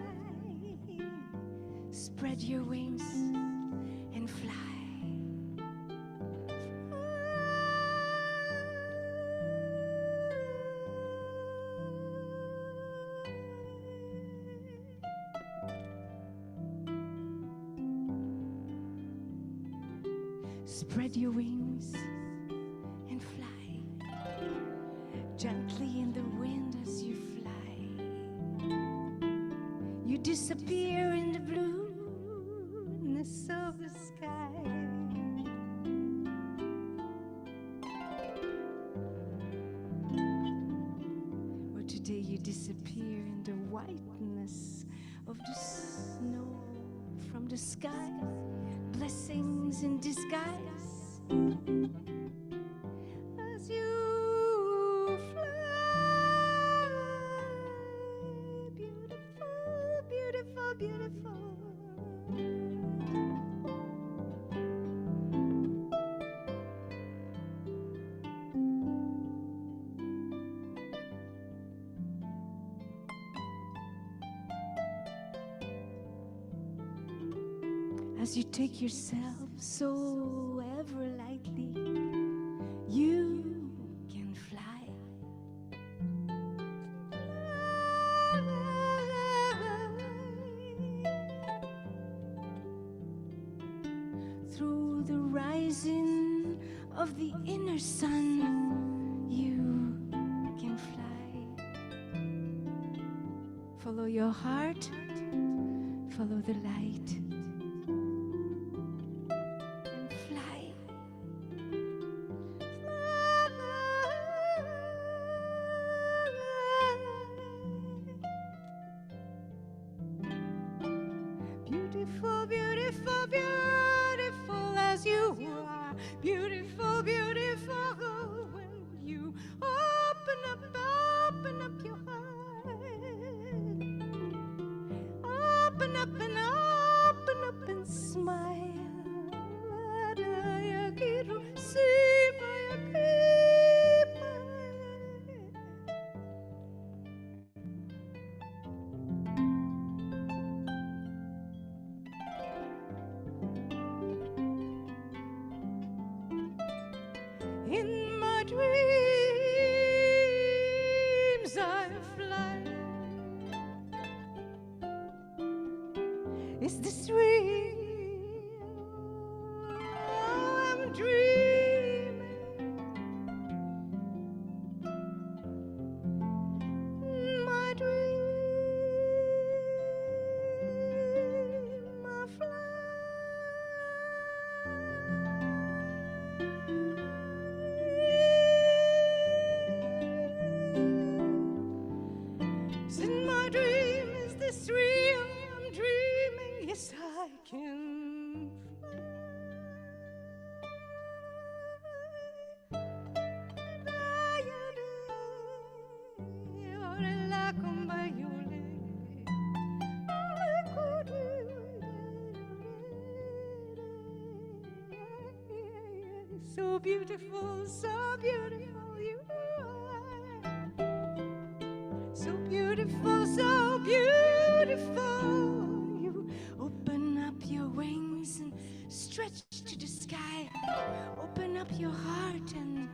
Spread your wings and fly. Spread your wings and fly. Gently in the wind as you fly. You disappear in the blueness of the sky. Or today you disappear in the whiteness of the snow from the sky. Blessings in disguise as you fly. Beautiful, beautiful, beautiful. as you take yourself so ever lightly, you can fly. Through the rising of the inner sun, you can fly. Follow your heart, follow the light, and fly. Beautiful, beautiful, beautiful as you are. Beautiful, beautiful when you open up your heart. Open up and smile. In my dreams I fly. Is this real? I'm dreaming. In my dream I fly. In my dream, is this real? I'm dreaming. Yes, I can so beautiful, so beautiful you are. So beautiful, so beautiful. You open up your wings and stretch to the sky. Open up your heart and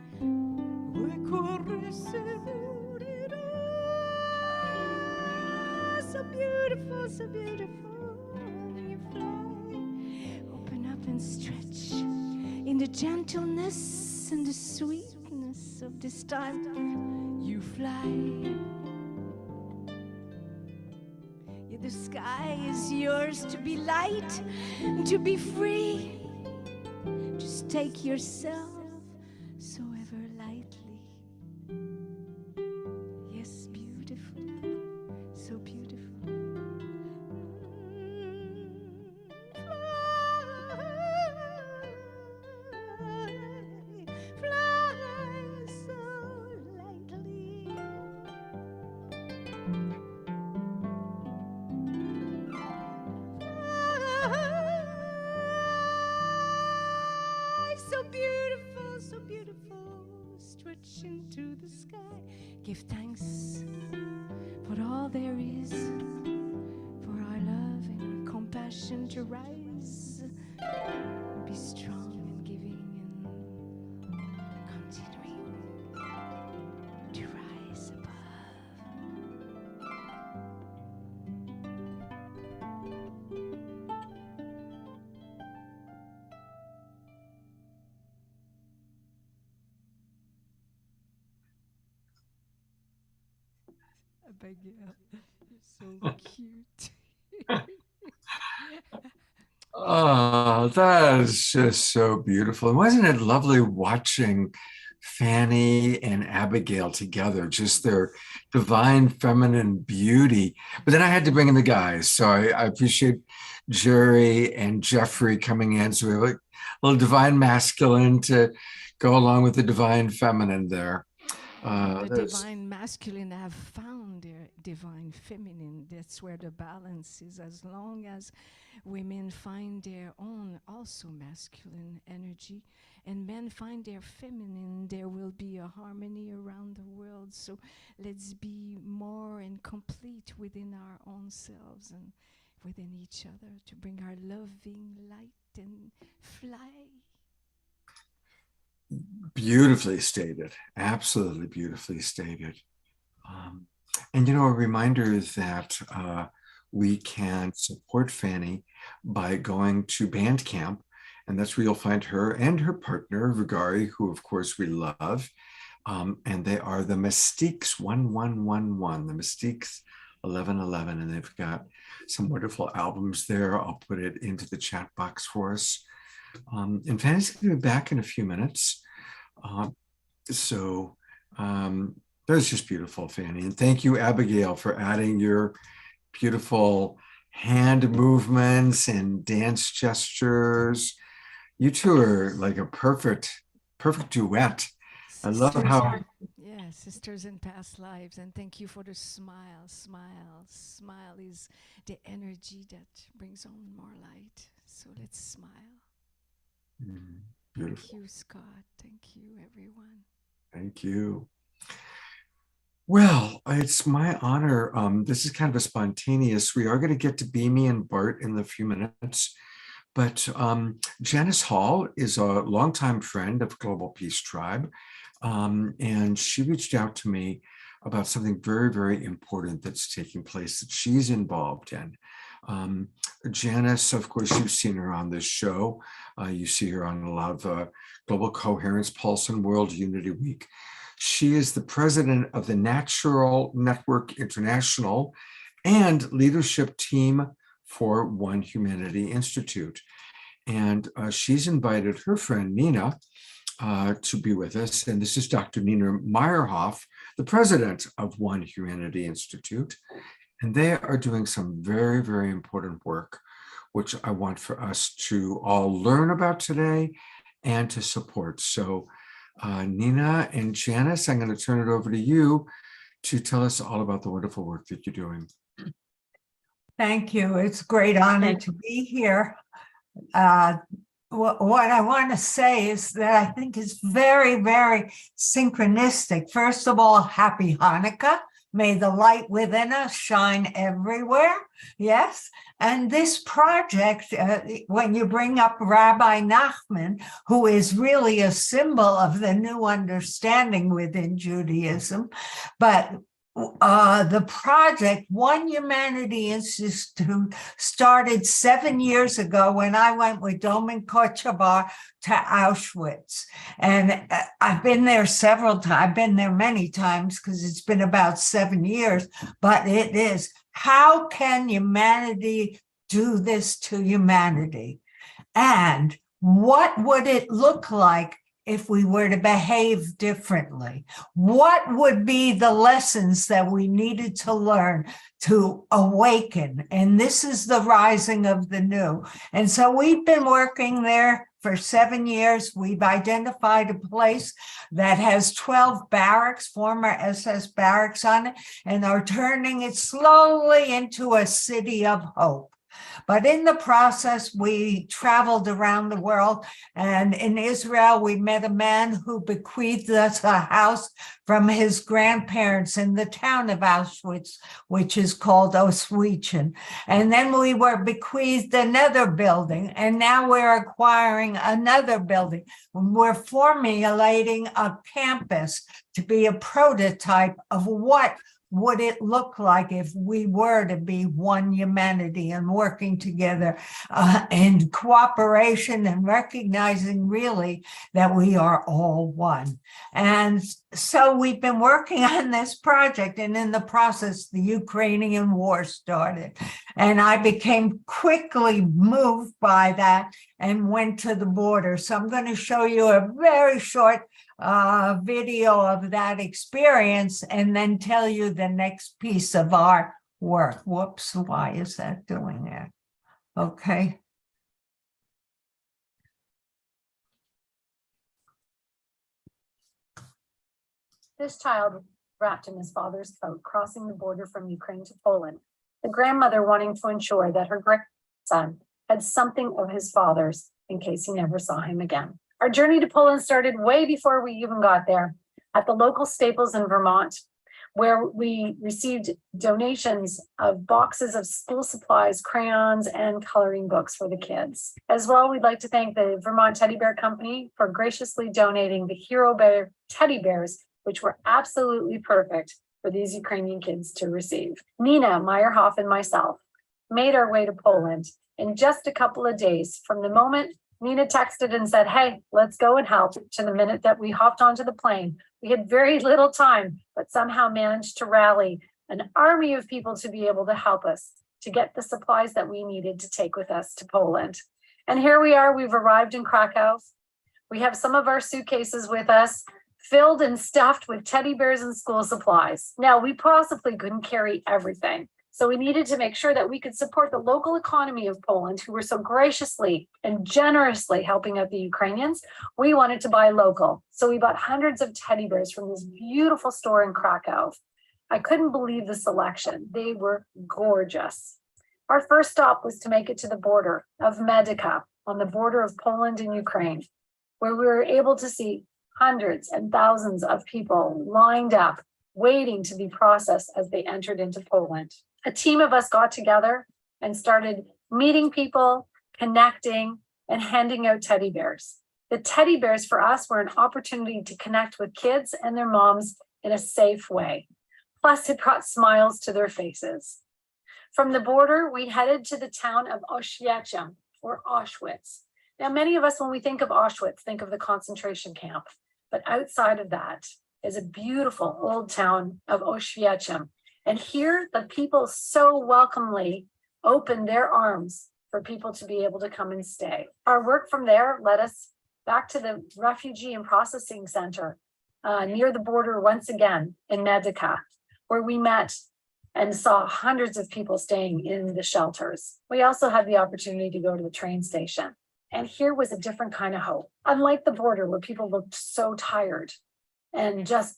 so beautiful, so beautiful. When you fly, open up and stretch in the gentleness and the sweetness of this time. You fly. The sky is yours to be light and to be free. Just take yourself so ever lightly. Yes, beautiful, so beautiful. Fly so lightly. So beautiful, so beautiful. Stretch into the sky. Give thanks for all there is, for our love and our compassion to rise. Be strong in giving and continuing to rise above. Abigail, you're so cute. Oh, that is just so beautiful. And wasn't it lovely watching Fanny and Abigail together, just their divine feminine beauty? But then I had to bring in the guys. So I appreciate Jerry and Jeffrey coming in. So we have a little divine masculine to go along with the divine feminine there. The divine masculine have found their divine feminine. That's where the balance is. As long as women find their own also masculine energy and men find their feminine, there will be a harmony around the world. So let's be more and complete within our own selves and within each other, to bring our loving light and fly. Beautifully stated. Absolutely beautifully stated. And a reminder is that we can support Fanny by going to Bandcamp, and that's where you'll find her and her partner, Vigari, who of course we love. And they are the Mystiques 1111, the Mystiques 1111, and they've got some wonderful albums there. I'll put it into the chat box for us. And Fanny's going to be back in a few minutes. So that was just beautiful, Fanny. And thank you, Abigail, for adding your beautiful hand movements and dance gestures. You two are like a perfect duet. I love how... Yeah, sisters in past lives. And thank you for the smile. Smile is the energy that brings on more light. So let's smile. Beautiful. Thank you, Scott. Thank you, everyone. Thank you. Well, it's my honor. This is kind of a spontaneous. We are going to get to Beamy and Bart in a few minutes. But Janice Hall is a longtime friend of Global Peace Tribe. And she reached out to me about something very, very important that's taking place that she's involved in. Janice, of course, you've seen her on this show. You see her on a lot of Global Coherence Pulse and World Unity Week. She is the president of the Natural Network International and leadership team for One Humanity Institute. And she's invited her friend Nina to be with us. And this is Dr. Nina Meyerhoff, the president of One Humanity Institute. And they are doing some very, very important work, which I want for us to all learn about today and to support. So Nina and Janice, I'm going to turn it over to you to tell us all about the wonderful work that you're doing. Thank you. It's a great honor to be here. What I want to say is that I think is very, very synchronistic. First of all, happy Hanukkah. May the light within us shine everywhere. Yes. And this project, when you bring up Rabbi Nachman, who is really a symbol of the new understanding within Judaism, but the project, One Humanity Institute, started 7 years ago when I went with Domin Kochabar to Auschwitz. And I've been there several times. I've been there many times because it's been about 7 years. But it is, how can humanity do this to humanity? And what would it look like if we were to behave differently? What would be the lessons that we needed to learn to awaken? And this is the rising of the new. And so we've been working there for 7 years. We've identified a place that has 12 barracks, former SS barracks on it, and are turning it slowly into a city of hope. But in the process, we traveled around the world, and in Israel, we met a man who bequeathed us a house from his grandparents in the town of Auschwitz, which is called Oswiecim. And then we were bequeathed another building, and now we're acquiring another building. We're formulating a campus to be a prototype of what would it look like if we were to be one humanity and working together in cooperation and recognizing really that we are all one. And so we've been working on this project, and in the process, the Ukrainian war started. And I became quickly moved by that and went to the border. So I'm going to show you a very short video of that experience and then tell you the next piece of our work. Whoops, why is that doing that? Okay. This child wrapped in his father's coat, crossing the border from Ukraine to Poland, the grandmother wanting to ensure that her grandson had something of his father's in case he never saw him again. Our journey to Poland started way before we even got there. At the local Staples in Vermont, where we received donations of boxes of school supplies, crayons, and coloring books for the kids. As well, we'd like to thank the Vermont Teddy Bear Company for graciously donating the Hero Bear teddy bears, which were absolutely perfect for these Ukrainian kids to receive. Nina Meyerhoff and myself made our way to Poland in just a couple of days from the moment Nina texted and said, "Hey, let's go and help," to the minute that we hopped onto the plane. We had very little time, but somehow managed to rally an army of people to be able to help us to get the supplies that we needed to take with us to Poland. And here we are, we've arrived in Krakow. We have some of our suitcases with us, filled and stuffed with teddy bears and school supplies. Now, we possibly couldn't carry everything. So we needed to make sure that we could support the local economy of Poland, who were so graciously and generously helping out the Ukrainians. We wanted to buy local. So we bought hundreds of teddy bears from this beautiful store in Krakow. I couldn't believe the selection. They were gorgeous. Our first stop was to make it to the border of Magick, on the border of Poland and Ukraine, where we were able to see hundreds and thousands of people lined up, waiting to be processed as they entered into Poland. A team of us got together and started meeting people, connecting, and handing out teddy bears. The teddy bears for us were an opportunity to connect with kids and their moms in a safe way. Plus, it brought smiles to their faces. From the border, we headed to the town of Auschwitz, or Auschwitz. Now, many of us, when we think of Auschwitz, think of the concentration camp. But outside of that is a beautiful old town of Auschwitz. And here, the people so welcomely opened their arms for people to be able to come and stay. Our work from there led us back to the Refugee and Processing Center near the border once again in Magick, where we met and saw hundreds of people staying in the shelters. We also had the opportunity to go to the train station. And here was a different kind of hope. Unlike the border, where people looked so tired and just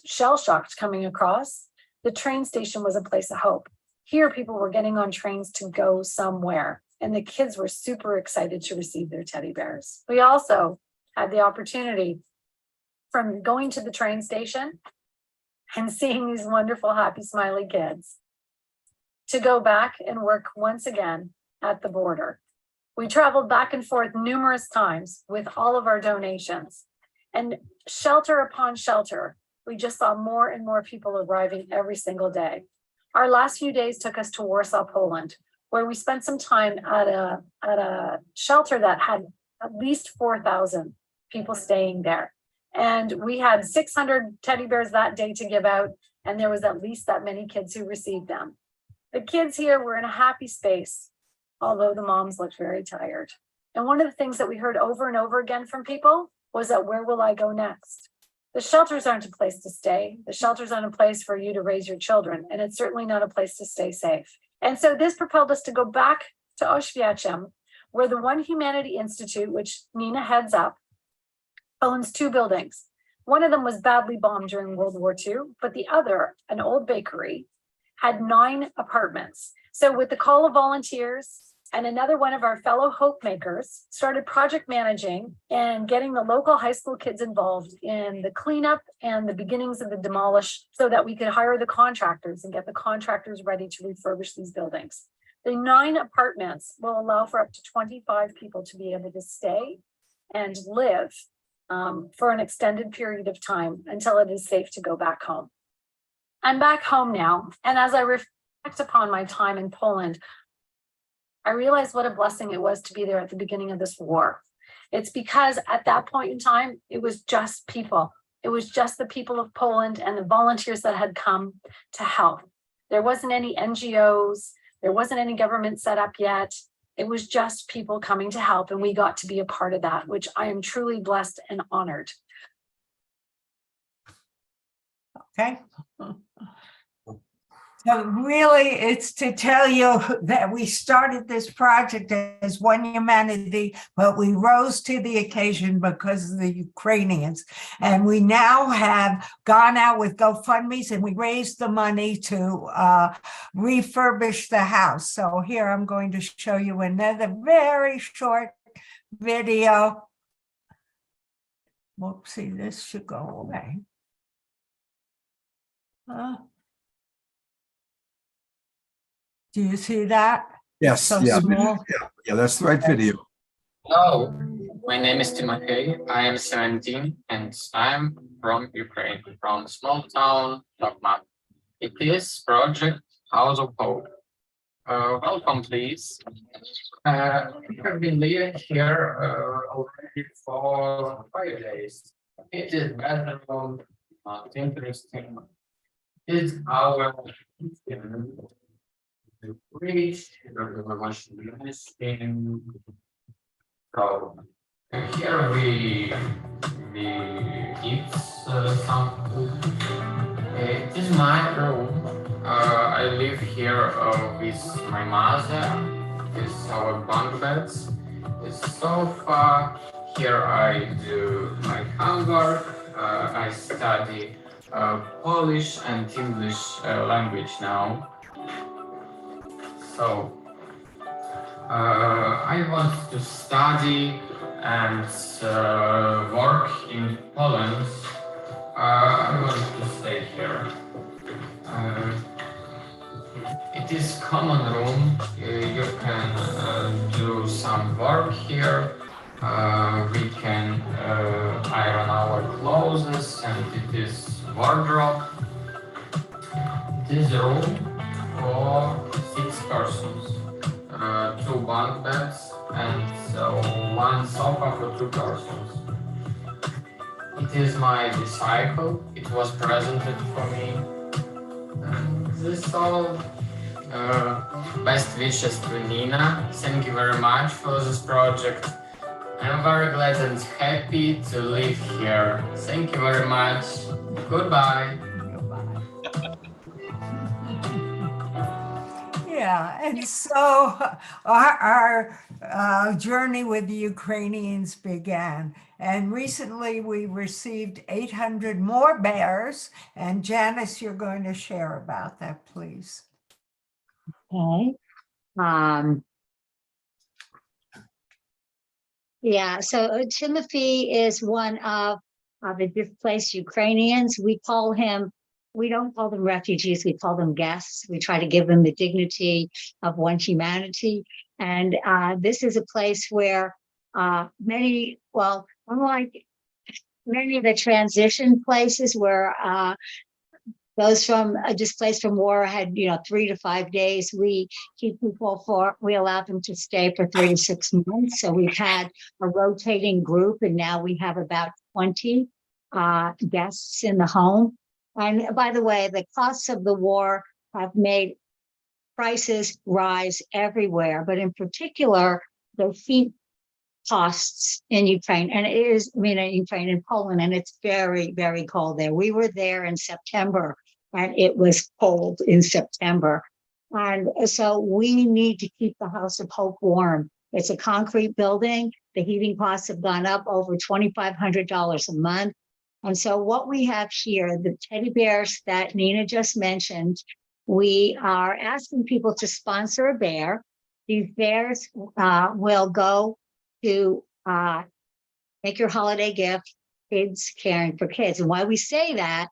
shell-shocked coming across, the train station was a place of hope. Here, people were getting on trains to go somewhere, and the kids were super excited to receive their teddy bears. We also had the opportunity, from going to the train station and seeing these wonderful, happy, smiley kids, to go back and work once again at the border. We traveled back and forth numerous times with all of our donations, and shelter upon shelter, we just saw more and more people arriving every single day. Our last few days took us to Warsaw, Poland, where we spent some time at a shelter that had at least 4,000 people staying there. And we had 600 teddy bears that day to give out, and there was at least that many kids who received them. The kids here were in a happy space, although the moms looked very tired. And one of the things that we heard over and over again from people was that, where will I go next? The shelters aren't a place to stay. The shelters aren't a place for you to raise your children, and it's certainly not a place to stay safe. And so this propelled us to go back to Auschwitz, where the One Humanity Institute, which Nina heads up, owns 2 buildings. One of them was badly bombed during World War II, but the other, an old bakery, had 9 apartments. So with the call of volunteers and another one of our fellow hope makers, started project managing and getting the local high school kids involved in the cleanup and the beginnings of the demolish, so that we could hire the contractors and get the contractors ready to refurbish these buildings. The 9 apartments will allow for up to 25 people to be able to stay and live for an extended period of time until it is safe to go back home. I'm back home now, and as I reflect upon my time in Poland, I realized what a blessing it was to be there at the beginning of this war. It's because at that point in time, it was just people. It was just the people of Poland and the volunteers that had come to help. There wasn't any NGOs, there wasn't any government set up yet. It was just people coming to help, and we got to be a part of that, which I am truly blessed and honored. Okay. So really, it's to tell you that we started this project as One Humanity, but we rose to the occasion because of the Ukrainians. And we now have gone out with GoFundMe's, and we raised the money to refurbish the house. So here I'm going to show you another very short video. Whoopsie, this should go away. Do you see that? Yes, So yeah, small. yeah, that's the right video. Hello, my name is Timothy. I am 17 and I'm from Ukraine, from small town Tokmak. It is project House of Hope. Welcome, please. We have been living here already for 5 days. It is bedroom, not interesting. It is our fridge, the washing machine. So here we eat some food. It is my room. I live here with my mother. With our bunk beds. With sofa. Here I do my homework. I study Polish and English language now. So I want to study and work in Poland. I want to stay here. It is common room. You can do some work here. We can iron our clothes, and it is wardrobe. It is a room for 6 persons. 2 bunk beds and 1 sofa for 2 persons. It is my bicycle. It was presented for me. And this is all. Best wishes to Nina. Thank you very much for this project. I'm very glad and happy to live here. Thank you very much. Goodbye. Yeah, and so our journey with the Ukrainians began. And recently we received 800 more bears. And Janice, you're going to share about that, please. Okay. Yeah, so Timothy is one of the displaced Ukrainians. We don't call them refugees, we call them guests. We try to give them the dignity of one's humanity. And this is a place where unlike many of the transition places where those from displaced from war had 3 to 5 days, we allow them to stay for 3 to 6 months. So we've had a rotating group, and now we have about 20 guests in the home. And by the way, the costs of the war have made prices rise everywhere, but in particular, the heat costs in Ukraine, and in Poland, and it's very, very cold there. We were there in September, and it was cold in September. And so we need to keep the House of Hope warm. It's a concrete building. The heating costs have gone up over $2,500 a month. And so what we have here, the teddy bears that Nina just mentioned, we are asking people to sponsor a bear. These bears will go to make your holiday gift, kids caring for kids. And why we say that,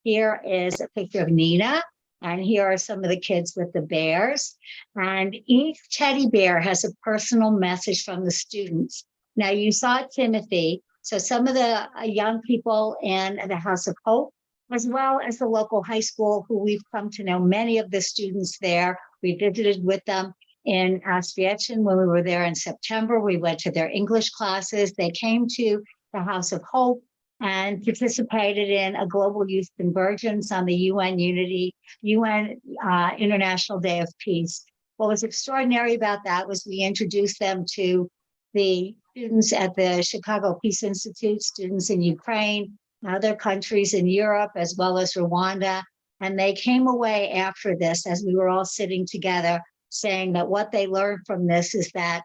here is a picture of Nina, and here are some of the kids with the bears. And each teddy bear has a personal message from the students. Now you saw Timothy, so some of the young people in the House of Hope, as well as the local high school, who we've come to know many of the students there. We visited with them in Oswiecim when we were there in September. We went to their English classes. They came to the House of Hope and participated in a global youth convergence on the UN International Day of Peace. What was extraordinary about that was we introduced them to the students at the Chicago Peace Institute, students in Ukraine, other countries in Europe, as well as Rwanda. And they came away after this, as we were all sitting together, saying that what they learned from this is that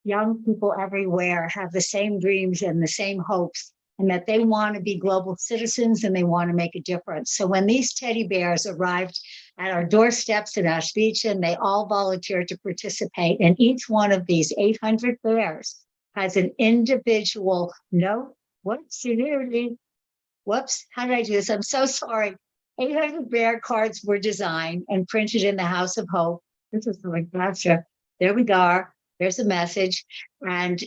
young people everywhere have the same dreams and the same hopes, and that they want to be global citizens and they want to make a difference. So when these teddy bears arrived at our doorsteps in Auschwitz, they all volunteered to participate. And each one of these 800 bears has an individual note. Whoops, how did I do this? I'm so sorry. 800 bear cards were designed and printed in the House of Hope. This is the gotcha. There we go. There's a message. And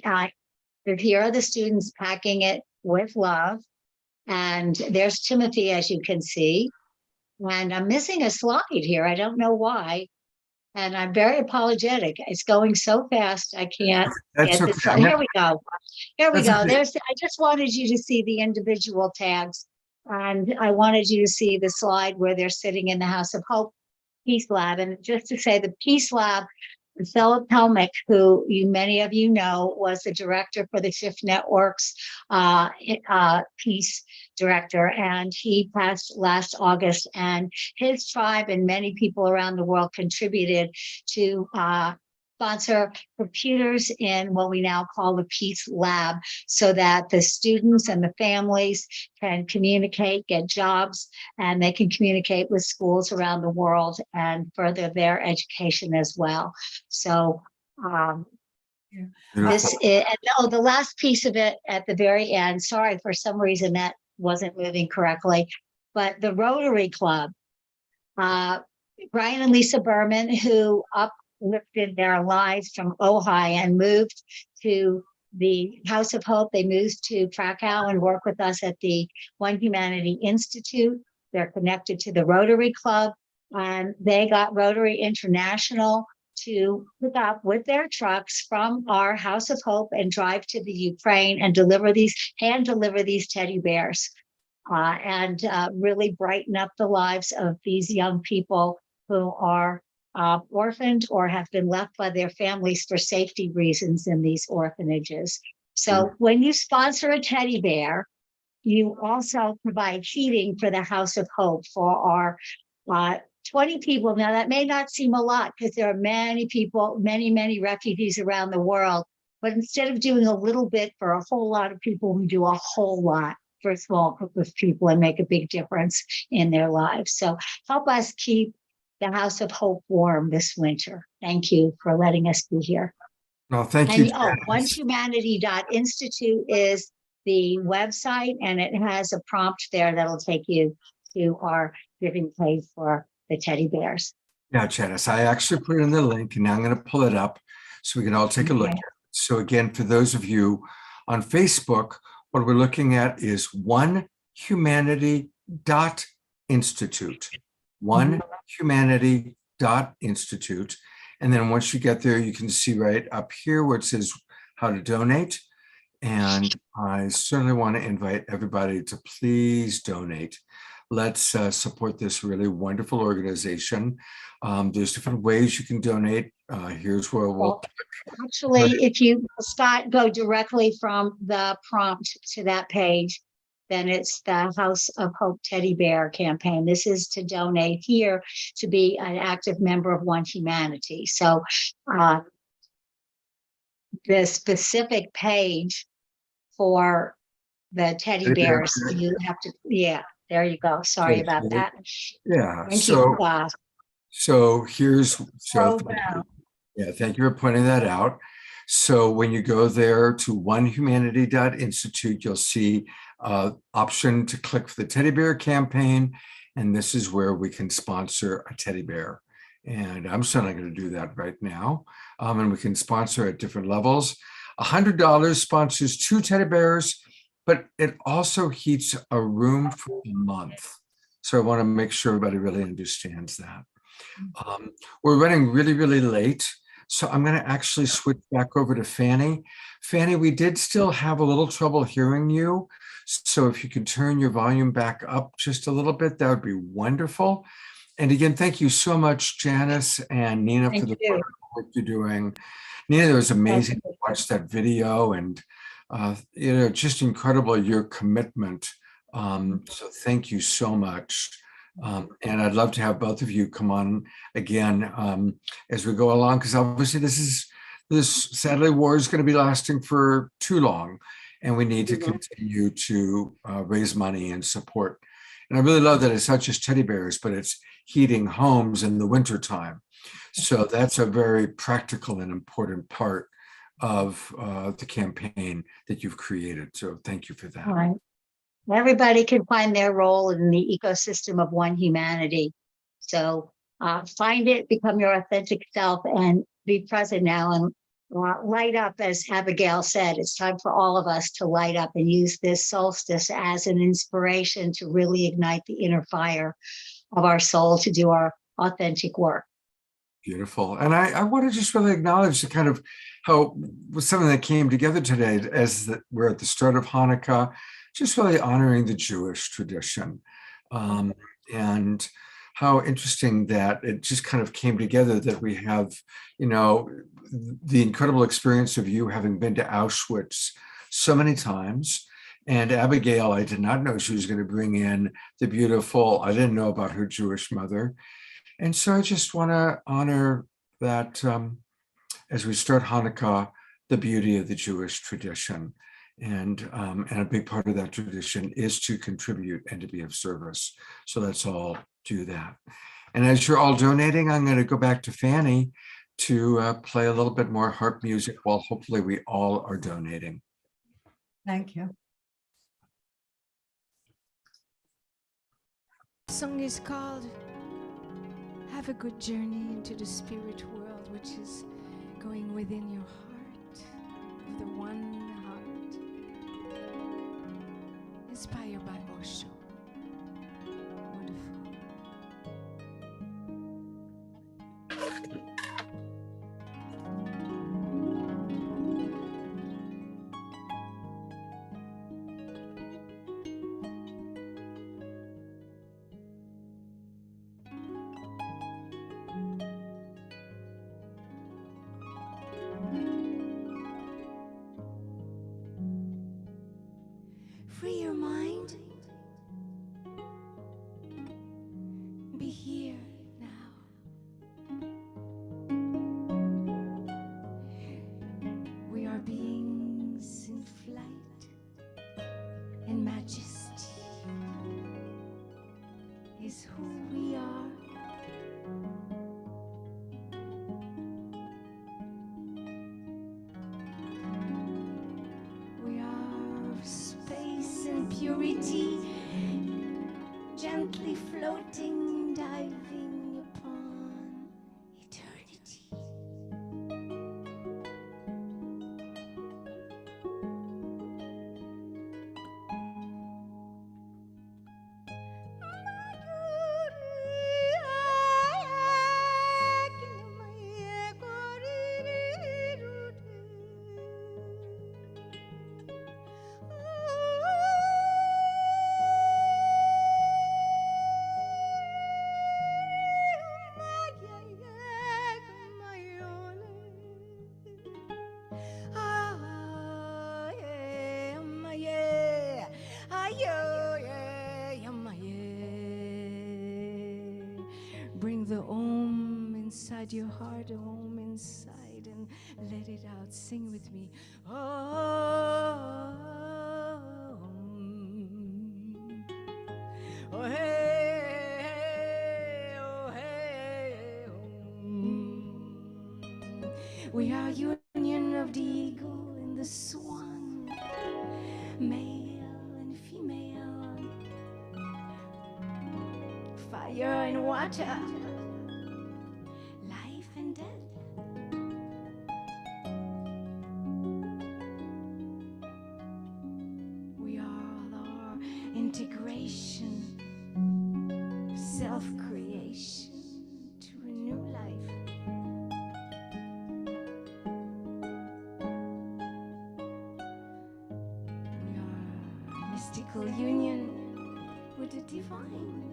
here are the students packing it with love. And there's Timothy, as you can see. And I'm missing a slide here. I don't know why. And I'm very apologetic. It's going so fast, I can't That's get this. okay. Here we go. Here we That's go. okay. I just wanted you to see the individual tags. And I wanted you to see the slide where they're sitting in the House of Hope Peace Lab. And just to say, the Peace Lab, Philip Helmick, who many of you know, was the director for the Fifth Network's peace director, and he passed last August. And his tribe and many people around the world contributed to sponsor computers in what we now call the Peace Lab, so that the students and the families can communicate, get jobs, and they can communicate with schools around the world and further their education as well. So this is, the last piece of it at the very end, sorry, for some reason that wasn't moving correctly, but the Rotary Club, Brian and Lisa Berman, who uplifted their lives from Ojai and moved to the House of Hope. They moved to Krakow and work with us at the One Humanity Institute. They're connected to the Rotary Club, and they got Rotary International to pick up with their trucks from our House of Hope and drive to the Ukraine and hand deliver these teddy bears and really brighten up the lives of these young people who are orphaned or have been left by their families for safety reasons in these orphanages. So when you sponsor a teddy bear, you also provide heating for the House of Hope for our 20 people. Now, that may not seem a lot because there are many people, many refugees around the world. But instead of doing a little bit for a whole lot of people, we do a whole lot for a small group of people and make a big difference in their lives. So help us keep the House of Hope warm this winter. Thank you for letting us be here. No, thank you. onehumanity.institute is the website, and it has a prompt there that'll take you to our giving page for the teddy bears. Yeah, Janice, I actually put it in the link, and now I'm going to pull it up so we can all take a look at it. So again, for those of you on Facebook, what we're looking at is onehumanity.institute. Onehumanity.institute. And then once you get there, you can see right up here where it says how to donate. And I certainly want to invite everybody to please donate. Let's support this really wonderful organization. There's different ways you can donate. Here's where we'll. Actually, if you, Scott, go directly from the prompt to that page, then it's the House of Hope Teddy Bear campaign. This is to donate here to be an active member of One Humanity. So the specific page for the teddy bears, you have to, there you go. Sorry about that. Yeah. Thank Thank you for pointing that out. So when you go there to onehumanity.institute, you'll see option to click for the teddy bear campaign. And this is where we can sponsor a teddy bear. And I'm certainly going to do that right now. And we can sponsor at different levels. $100 sponsors 2 teddy bears, but it also heats a room for a month. So I want to make sure everybody really understands that. We're running really late. So I'm going to actually switch back over to Fanny. Fanny, we did still have a little trouble hearing you. So if you could turn your volume back up just a little bit, that would be wonderful. And again, thank you so much, Janice and Nina, for the work you're doing. Nina, it was amazing to watch that video, and just incredible, your commitment. So thank you so much. And I'd love to have both of you come on again as we go along, because obviously this sadly war is going to be lasting for too long, and we need to continue to raise money and support. And I really love that it's not just teddy bears, but it's heating homes in the wintertime. So that's a very practical and important part of the campaign that you've created. So thank you for that. All right. everybody can find their role in the ecosystem of one humanity. So find it, become your authentic self, and be present now and light up. As Abigail said, it's time for all of us to light up and use this solstice as an inspiration to really ignite the inner fire of our soul to do our authentic work. Beautiful. And I want to just really acknowledge the kind of how was something that came together today as that we're at the start of Hanukkah, just really honoring the Jewish tradition. And how interesting that it just kind of came together that we have, you know, the incredible experience of you having been to Auschwitz so many times. And Abigail, I did not know she was going to bring in the beautiful, I didn't know about her Jewish mother. And so I just want to honor that as we start Hanukkah, the beauty of the Jewish tradition. And a big part of that tradition is to contribute and to be of service. So let's all do that. And as you're all donating, I'm going to go back to Fanny to play a little bit more harp music while hopefully we all are donating. Thank you. The song is called Have a Good Journey into the Spirit World, which is going within your heart, of the one heart, inspired by Osho. Wonderful. Free your mind. Be here now. We are beings in flight, and majesty is who we are. We are of space and purity, gently floating, diving upon eternity. Bring the Om inside your heart, Om inside, and let it out. Sing with me. Om. Oh, hey, oh, hey, Om. We are union of the eagle and the swan, male and female, fire and water, life and death. We are all our integration, self-creation to a new life. We are a mystical union with the divine.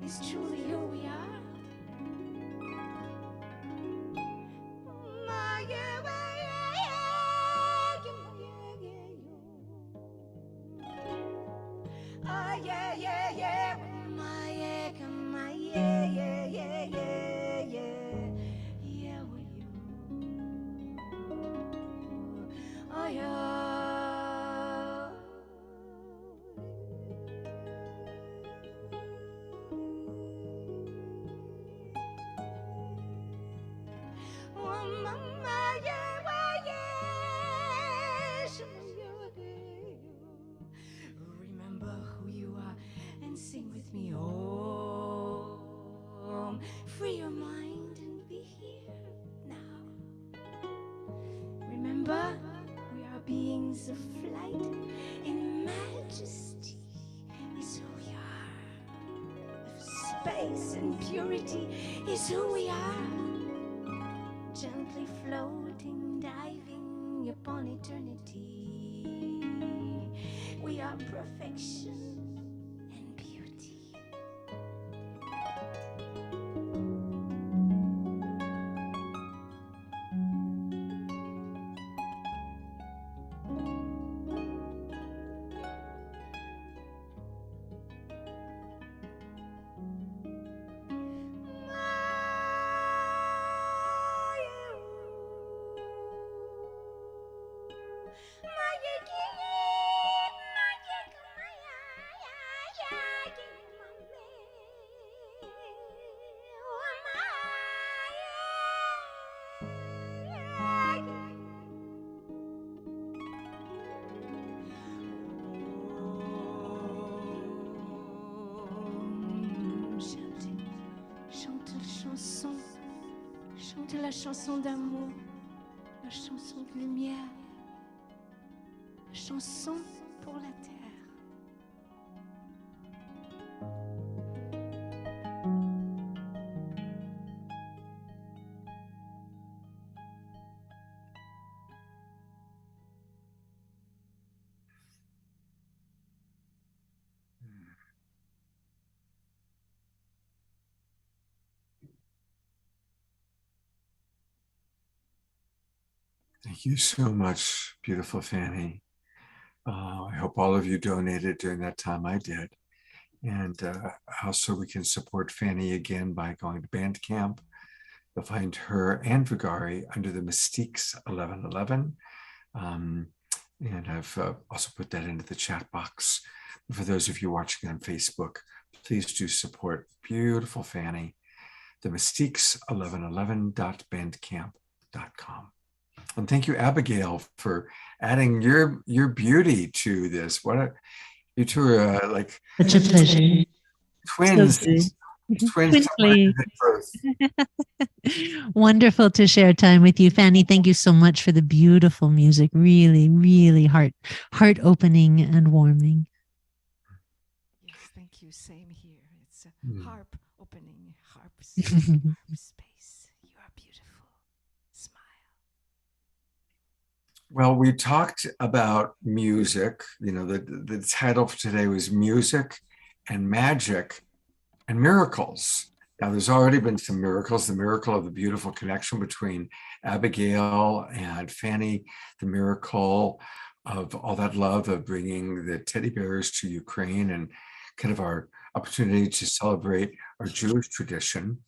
Is truly who we are. free your mind and be here now. Remember, we are beings of light, and majesty is who we are. Of space and purity is who we are. Gently floating, diving upon eternity. We are perfection and beauty. Chante la chanson d'amour, la chanson de lumière, la chanson pour la terre. Thank you so much, beautiful Fanny. I hope all of you donated during that time. I did. And also we can support Fanny again by going to Bandcamp. You'll find her and Vigari under the Mystiques 1111. And I've also put that into the chat box. For those of you watching on Facebook, please do support beautiful Fanny, the Mystiques 1111.bandcamp.com. And thank you, Abigail, for adding your beauty to this. You two are like such a pleasure. Twins. So twins. Wonderful to share time with you, Fanny. Thank you so much for the beautiful music. Really, really heart opening and warming. Yes, thank you. Same here. It's a harp opening, harp space. You are beautiful. Smile. Well, we talked about music. You know, the title for today was Music and Magic and Miracles. Now, there's already been some miracles, the miracle of the beautiful connection between Abigail and Fanny, the miracle of all that love of bringing the teddy bears to Ukraine, and kind of our opportunity to celebrate our Jewish tradition.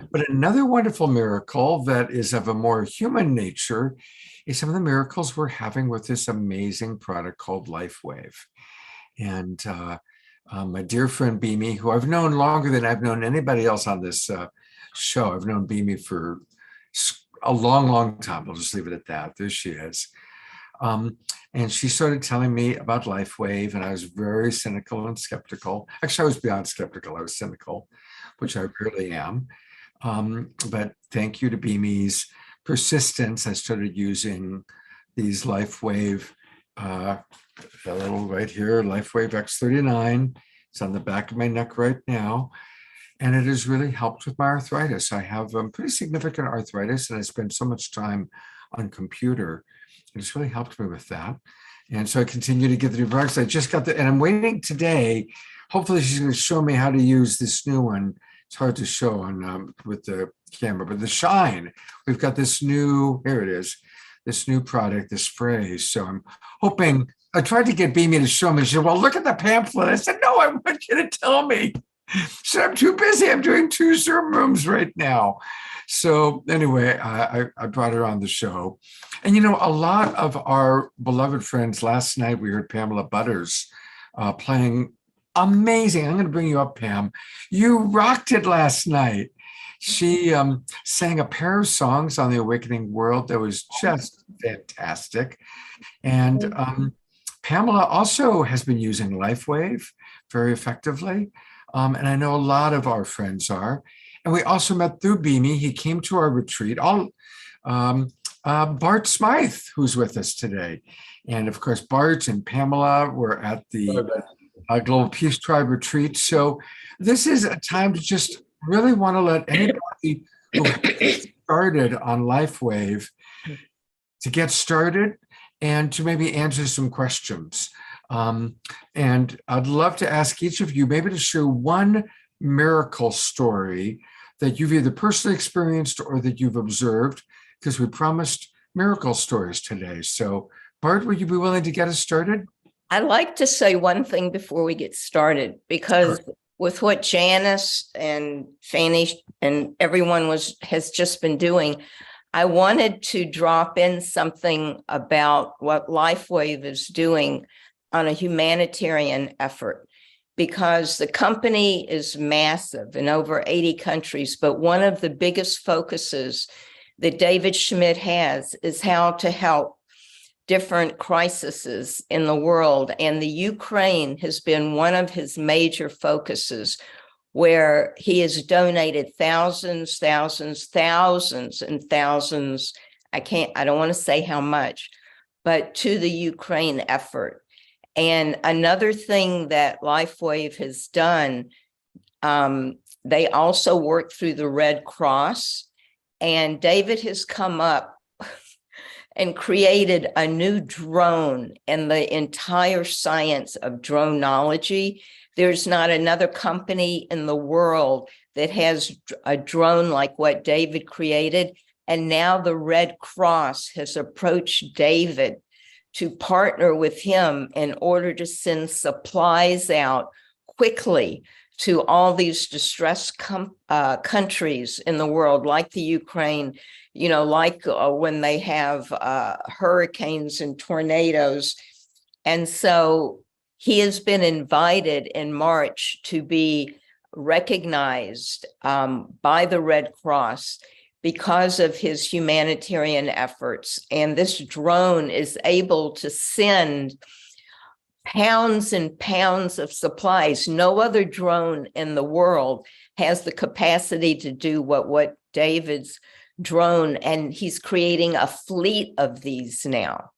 But another wonderful miracle that is of a more human nature is some of the miracles we're having with this amazing product called LifeWave. And my dear friend Beamy, who I've known longer than I've known anybody else on this show. I've known Beamy for a long, long time. I'll just leave it at that. There she is. And she started telling me about LifeWave, and I was very cynical and skeptical. Actually, I was beyond skeptical. I was cynical, which I really am. But thank you to Beamy's persistence, I started using these LifeWave, a little right here, LifeWave X39. It's on the back of my neck right now. And it has really helped with my arthritis. I have pretty significant arthritis, and I spend so much time on computer. It's really helped me with that. And so I continue to get the new products. I just got and I'm waiting today. Hopefully she's going to show me how to use this new one. It's hard to show on with the camera, but the Shine, we've got this new, here it is, this new product, this phrase. So I'm hoping, I tried to get Beamy to show me. She said, well, look at the pamphlet. I said, no, I want you to tell me. She said, I'm too busy. I'm doing 2 Zoom rooms right now. So anyway, I brought her on the show. And, you know, a lot of our beloved friends, last night we heard Pamela Butters playing amazing. I'm going to bring you up, Pam. You rocked it last night. She sang a pair of songs on the Awakening World that was just fantastic. And Pamela also has been using LifeWave very effectively. And I know a lot of our friends are. And we also met through Beamy. He came to our retreat. Bart Smythe, who's with us today. And of course, Bart and Pamela were at the Global Peace Tribe retreat. So this is a time to just really want to let anybody who started on LifeWave to get started and to maybe answer some questions. And I'd love to ask each of you maybe to share one miracle story that you've either personally experienced or that you've observed, because we promised miracle stories today. So Bart, would you be willing to get us started? I'd like to say one thing before we get started, because with what Janice and Fanny and everyone has just been doing, I wanted to drop in something about what LifeWave is doing on a humanitarian effort, because the company is massive in over 80 countries, but one of the biggest focuses that David Schmidt has is how to help different crises in the world. And the Ukraine has been one of his major focuses, where he has donated thousands and thousands. I don't want to say how much, but to the Ukraine effort. And another thing that LifeWave has done, they also work through the Red Cross, and David has come up and created a new drone and the entire science of droneology. There's not another company in the world that has a drone like what David created. And now the Red Cross has approached David to partner with him in order to send supplies out quickly to all these distressed countries in the world, like the Ukraine, like when they have hurricanes and tornadoes. And so he has been invited in March to be recognized by the Red Cross because of his humanitarian efforts. And this drone is able to send pounds and pounds of supplies. No other drone in the world has the capacity to do what David's drone, and he's creating a fleet of these now.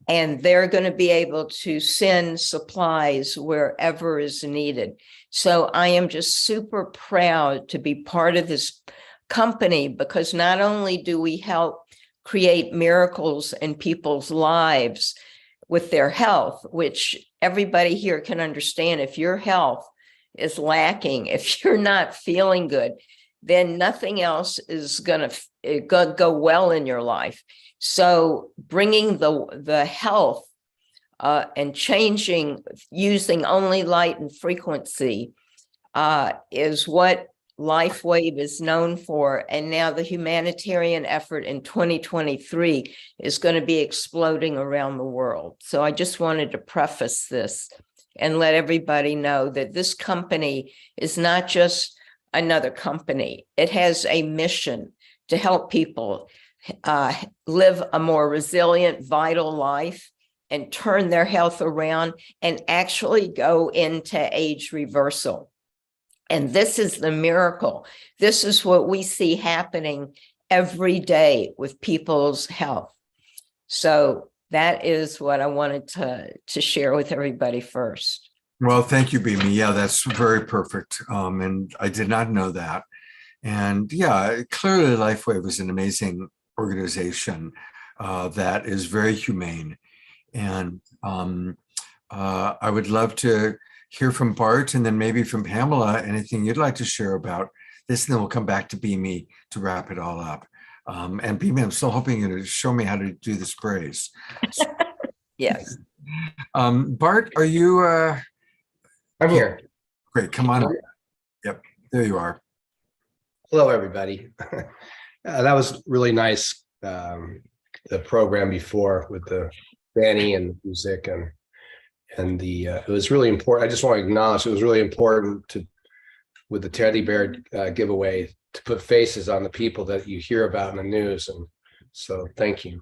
And they're going to be able to send supplies wherever is needed. So I am just super proud to be part of this company, because not only do we help create miracles in people's lives with their health, which everybody here can understand. If your health is lacking, if you're not feeling good, then nothing else is going to go well in your life. So bringing the health and changing, using only light and frequency is what LifeWave is known for. And now the humanitarian effort in 2023 is going to be exploding around the world. So I just wanted to preface this and let everybody know that this company is not just another company. It has a mission to help people live a more resilient, vital life and turn their health around and actually go into age reversal. And this is the miracle. This is what we see happening every day with people's health. So that is what I wanted to share with everybody first. Well, thank you, Beamy. Yeah, that's very perfect. And I did not know that. And yeah, clearly LifeWave is an amazing organization that is very humane. And I would love to hear from Bart and then maybe from Pamela, anything you'd like to share about this, and then we'll come back to Beamy to wrap it all up. And Beamy, I'm still hoping you to show me how to do the sprays. Yes. Bart, are you? I'm here. Great, come on. Yep, there you are. Hello, everybody. That was really nice. The program before with the Fanny and the music and the it was really important. I just want to acknowledge it was really important with the teddy bear giveaway to put faces on the people that you hear about in the news, and so thank you.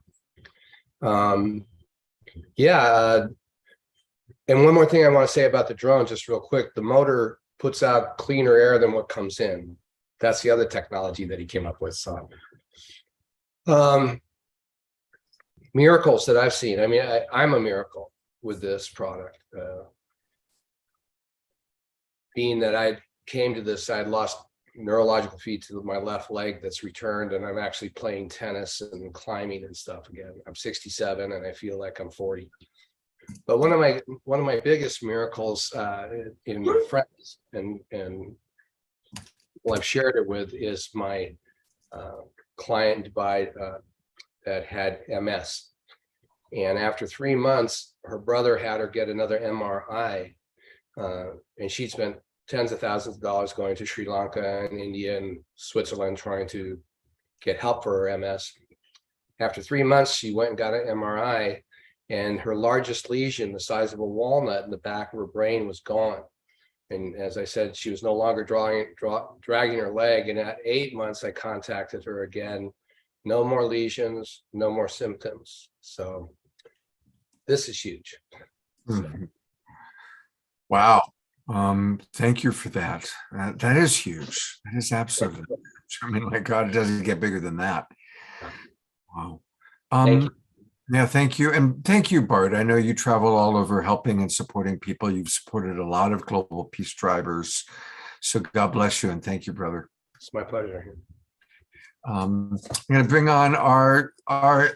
And one more thing I want to say about the drone, just real quick: the motor puts out cleaner air than what comes in. that's the other technology that he came up with. So miracles that I've seen. I mean, I'm a miracle with this product. Being that I came to this, I'd lost neurological feed to my left leg that's returned, and I'm actually playing tennis and climbing and stuff again. I'm 67 and I feel like I'm 40. But one of my biggest miracles in my friends and people I've shared it with is my client that had MS. And after 3 months, her brother had her get another MRI, and she'd spent tens of thousands of dollars going to Sri Lanka and India and Switzerland trying to get help for her MS. After 3 months, she went and got an MRI, and her largest lesion, the size of a walnut in the back of her brain, was gone. And as I said, she was no longer dragging her leg. And at 8 months, I contacted her again. No more lesions, no more symptoms. So this is huge. Mhm. Wow. Thank you for that. That is huge. That is absolutely huge. I mean, my God, it doesn't get bigger than that. Wow. Thank you. Yeah, thank you. And thank you, Bart. I know you travel all over helping and supporting people. You've supported a lot of global peace drivers. So God bless you and thank you, brother. It's my pleasure. I'm going to bring on our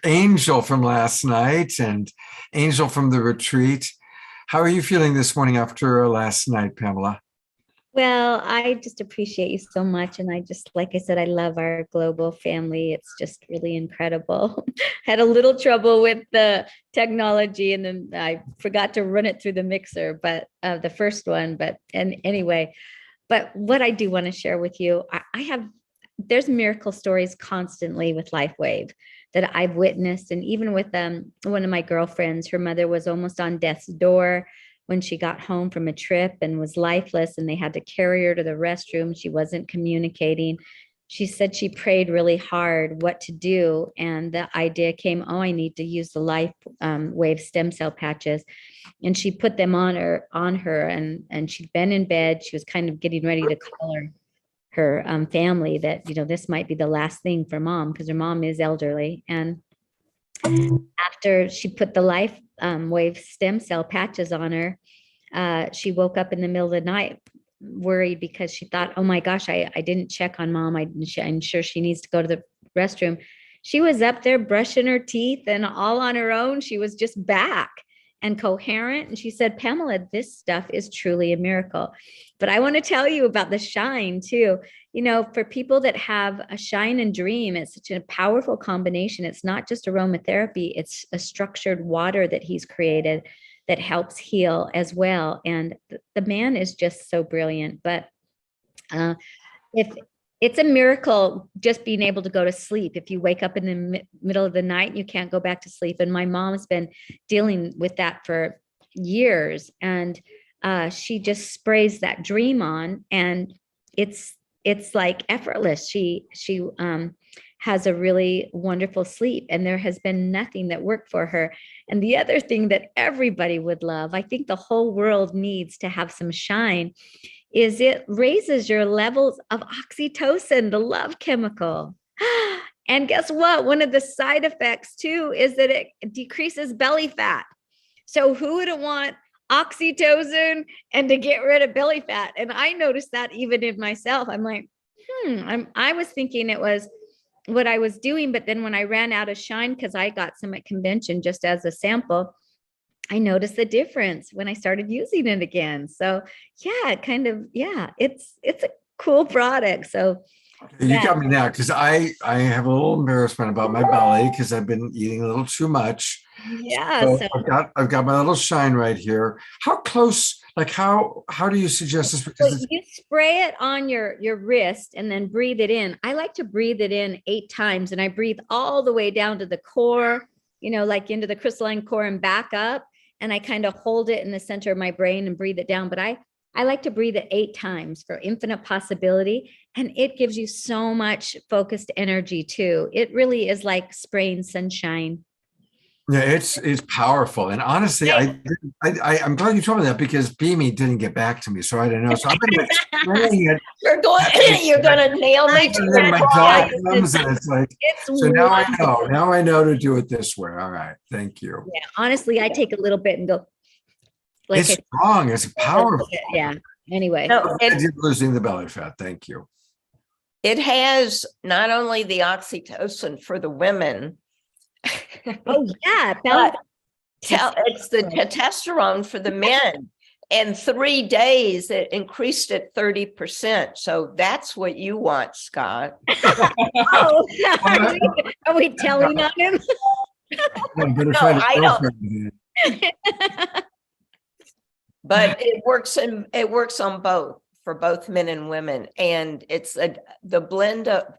angel from last night and angel from the retreat. How are you feeling this morning after last night, Pamela? Well, I just appreciate you so much. And I just, like I said, I love our global family. It's just really incredible. Had a little trouble with the technology and then I forgot to run it through the mixer, but the first one, anyway, but what I do want to share with you, there's miracle stories constantly with LifeWave that I've witnessed. And even with one of my girlfriends, her mother was almost on death's door when she got home from a trip and was lifeless, and they had to carry her to the restroom. She wasn't communicating. She said she prayed really hard what to do. And the idea came, oh, I need to use the LifeWave stem cell patches. And she put them on her and she'd been in bed. She was kind of getting ready to call her family that, this might be the last thing for mom, because her mom is elderly. And after she put the LifeWave stem cell patches on her, she woke up in the middle of the night worried because she thought, oh my gosh, I didn't check on mom. I'm sure she needs to go to the restroom. She was up there brushing her teeth and all on her own. She was just back and coherent. And she said, Pamela, this stuff is truly a miracle. But I want to tell you about the shine too. For people that have a shine and dream, it's such a powerful combination. It's not just aromatherapy, it's a structured water that he's created that helps heal as well. And the man is just so brilliant. But if it's a miracle just being able to go to sleep. If you wake up in the middle of the night and you can't go back to sleep. And my mom's been dealing with that for years. And she just sprays that dream on, and it's like effortless. She has a really wonderful sleep, and there has been nothing that worked for her. And the other thing that everybody would love, I think the whole world needs to have some shine, is it raises your levels of oxytocin, the love chemical. And guess what? One of the side effects too is that it decreases belly fat. So who wouldn't want oxytocin and to get rid of belly fat? And I noticed that even in myself. I'm like, I was thinking it was what I was doing, but then when I ran out of shine, because I got some at convention just as a sample, I noticed the difference when I started using it again. So yeah, it's a cool product. So you got me now, because I have a little embarrassment about my belly because I've been eating a little too much. Yeah, so I've got my little shine right here. How close? Like how do you suggest this? Because you spray it on your wrist and then breathe it in. I like to breathe it in 8 times, and I breathe all the way down to the core, like into the crystalline core and back up. And I kind of hold it in the center of my brain and breathe it down. But I like to breathe it 8 times for infinite possibility. And it gives you so much focused energy too. It really is like spraying sunshine. Yeah, it's powerful, and honestly, I'm glad you told me that because Beamy didn't get back to me, so I didn't know. So I've been explaining it. You're gonna nail me to And then that. my dog comes, and it's like, It's so now I know. wonderful. Now I know to do it this way. All right, thank you. Yeah, honestly, I take a little bit and go. Like It's strong. It's powerful. Yeah. Anyway, No, You're losing the belly fat. Thank you. it has not only the oxytocin for the women. oh yeah, but it's the testosterone for the men. In 3 days, it increased it 30%. So that's what you want, Scott. oh, are we telling on him? No, I don't. But it works on both, for both men and women. And it's the blend of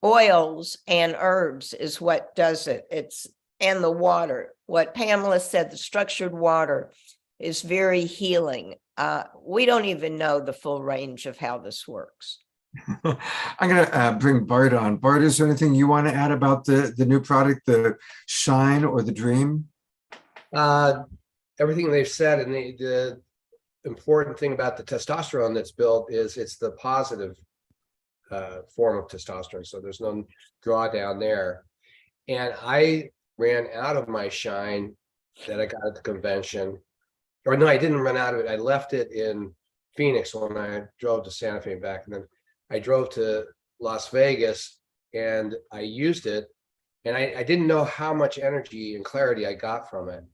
oils and herbs is what does it. And the water. What Pamela said, the structured water is very healing. We don't even know the full range of how this works. I'm going to bring Bart on. Bart, is there anything you want to add about the new product, the Shine or the Dream? Everything they've said, and the important thing about the testosterone that's built is it's the positive form of testosterone. So there's no drawdown there. And I ran out of my Shine that I got at the convention. Or no, I didn't run out of it. I left it in Phoenix when I drove to Santa Fe and back. And then I drove to Las Vegas and I used it. And I didn't know how much energy and clarity I got from it.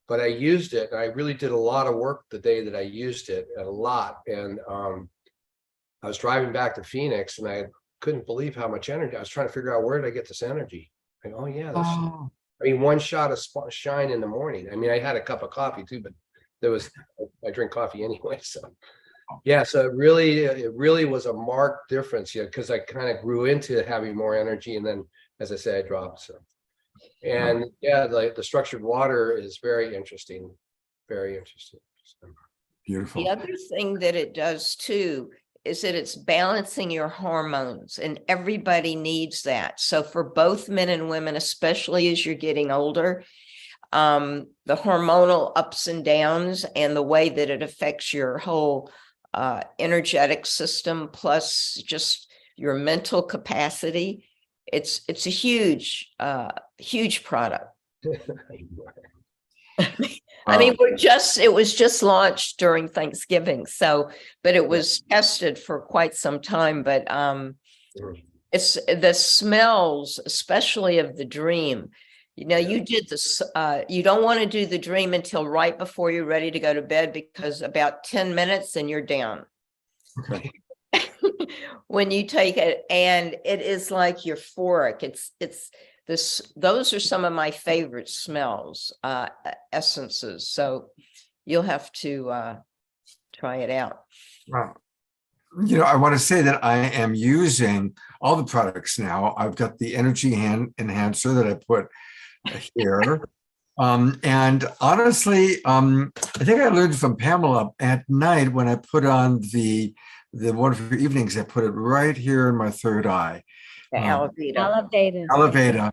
But I used it, and I really did a lot of work the day that I used it, a lot. And I was driving back to Phoenix, and I couldn't believe how much energy. I was trying to figure out, where did I get this energy? And, oh yeah, I mean, one shot of Shine in the morning. I mean, I had a cup of coffee too, but I drink coffee anyway. So yeah, so it really was a marked difference, because I kind of grew into having more energy, and then, as I say, I dropped. So. And yeah, the structured water is very interesting. Beautiful. The other thing that it does too is that it's balancing your hormones, and everybody needs that. So for both men and women, especially as you're getting older, the hormonal ups and downs and the way that it affects your whole energetic system, plus just your mental capacity. It's a huge product. I mean, it was just launched during Thanksgiving. So, but it was tested for quite some time, but it's the smells, especially of the Dream. You did this, you don't want to do the Dream until right before you're ready to go to bed, because about 10 minutes and you're down. Okay. When you take it, and it is like euphoric. It's this. Those are some of my favorite smells, essences. So you'll have to try it out. Wow. I want to say that I am using all the products now. I've got the energy enhancer that I put here. And honestly, I think I learned from Pamela at night when I put on the wonderful evenings, I put it right here in my third eye. The Elevata. Elevata.